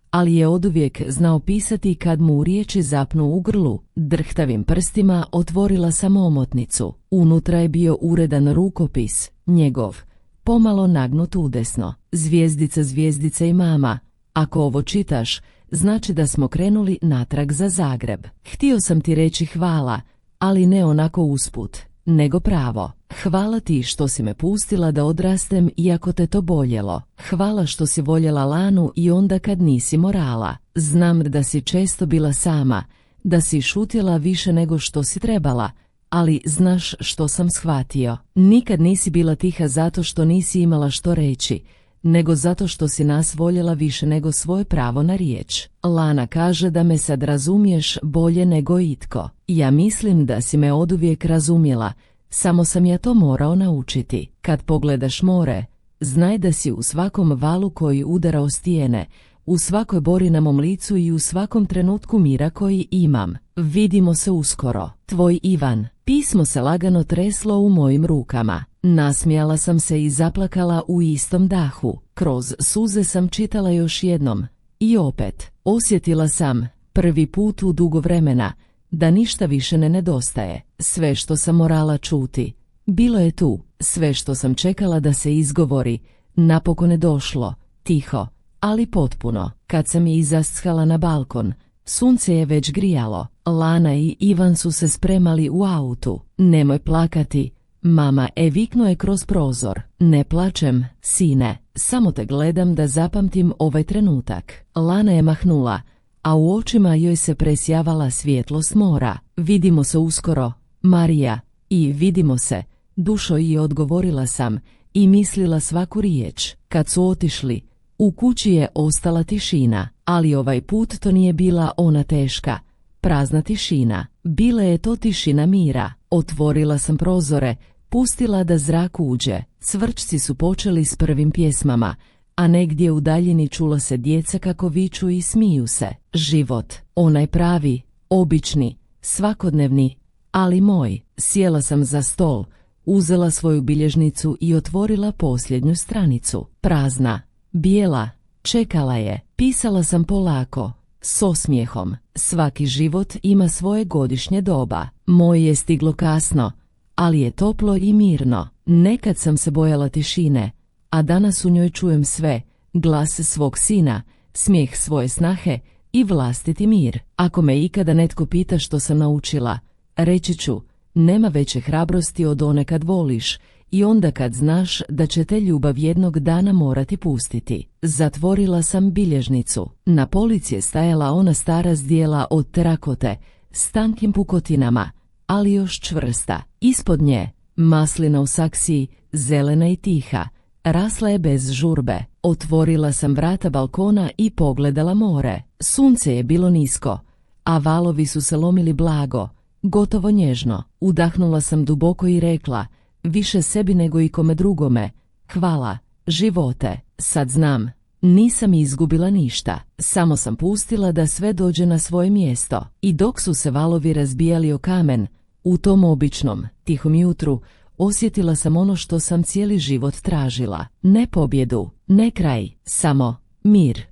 ali je oduvijek znao pisati kad mu riječi zapnu u grlu. Drhtavim prstima otvorila sam omotnicu. Unutra je bio uredan rukopis, njegov, pomalo nagnut udesno. Zvijezdica, zvijezdica i mama. Ako ovo čitaš, znači da smo krenuli natrag za Zagreb. Htio sam ti reći hvala, ali ne onako usput. nego pravo. Hvala ti što si me pustila da odrastem iako te to boljelo. Hvala što si voljela Lanu i onda kad nisi morala. Znam da si često bila sama, da si šutjela više nego što si trebala, ali znaš što sam shvatio. Nikad nisi bila tiha zato što nisi imala što reći, nego zato što si nas voljela više nego svoje pravo na riječ. Lana kaže da me sad razumiješ bolje nego itko. Ja mislim da si me oduvijek razumjela, samo sam ja to morao naučiti. Kad pogledaš more, znaj da si u svakom valu koji udara o stijene, u svakoj bori na mom licu i u svakom trenutku mira koji imam. Vidimo se uskoro. Tvoj Ivan. Pismo se lagano treslo u mojim rukama. Nasmijala sam se i zaplakala u istom dahu. Kroz suze sam čitala još jednom. I opet. Osjetila sam, prvi put u dugo vremena, da ništa više ne nedostaje. Sve što sam morala čuti bilo je tu. Sve što sam čekala da se izgovori napokon je došlo. Tiho, ali potpuno. Kad sam izaskala na balkon, sunce je već grijalo. Lana i Ivan su se spremali u autu. Nemoj plakati, mama, viknuo je kroz prozor. Ne plačem, sine, samo te gledam da zapamtim ovaj trenutak. Lana je mahnula, a u očima joj se presjavala svjetlost mora. Vidimo se uskoro, Marija, i vidimo se, dušo, i odgovorila sam i mislila svaku riječ. Kad su otišli, u kući je ostala tišina, ali ovaj put to nije bila ona teška, prazna tišina. Bila je to tišina mira. Otvorila sam prozore, pustila da zrak uđe. Cvrčci su počeli s prvim pjesmama, a negdje u daljini čulo se djeca kako viču i smiju se. Život, onaj pravi, obični, svakodnevni, ali moj. Sjela sam za stol, uzela svoju bilježnicu i otvorila posljednju stranicu. Prazna, bijela, čekala je. Pisala sam polako, s osmijehom. Svaki život ima svoje godišnje doba. Moje je stiglo kasno, ali je toplo i mirno. Nekad sam se bojala tišine, a danas u njoj čujem sve, glas svog sina, smijeh svoje snahe i vlastiti mir. Ako me ikada netko pita što sam naučila, reći ću, nema veće hrabrosti od one kad voliš i onda kad znaš da će te ljubav jednog dana morati pustiti. Zatvorila sam bilježnicu. Na polici je stajala ona stara zdjela od terakote, s tankim pukotinama, ali još čvrsta. Ispod nje, maslina u saksiji, zelena i tiha, rasla je bez žurbe. Otvorila sam vrata balkona i pogledala more. Sunce je bilo nisko, a valovi su se lomili blago, gotovo nježno. Udahnula sam duboko i rekla, više sebi nego i kome drugome, hvala, živote. Sad znam, nisam izgubila ništa, samo sam pustila da sve dođe na svoje mjesto. I dok su se valovi razbijali o kamen, u tom običnom, tihom jutru, osjetila sam ono što sam cijeli život tražila. Ne pobjedu, ne kraj, samo mir.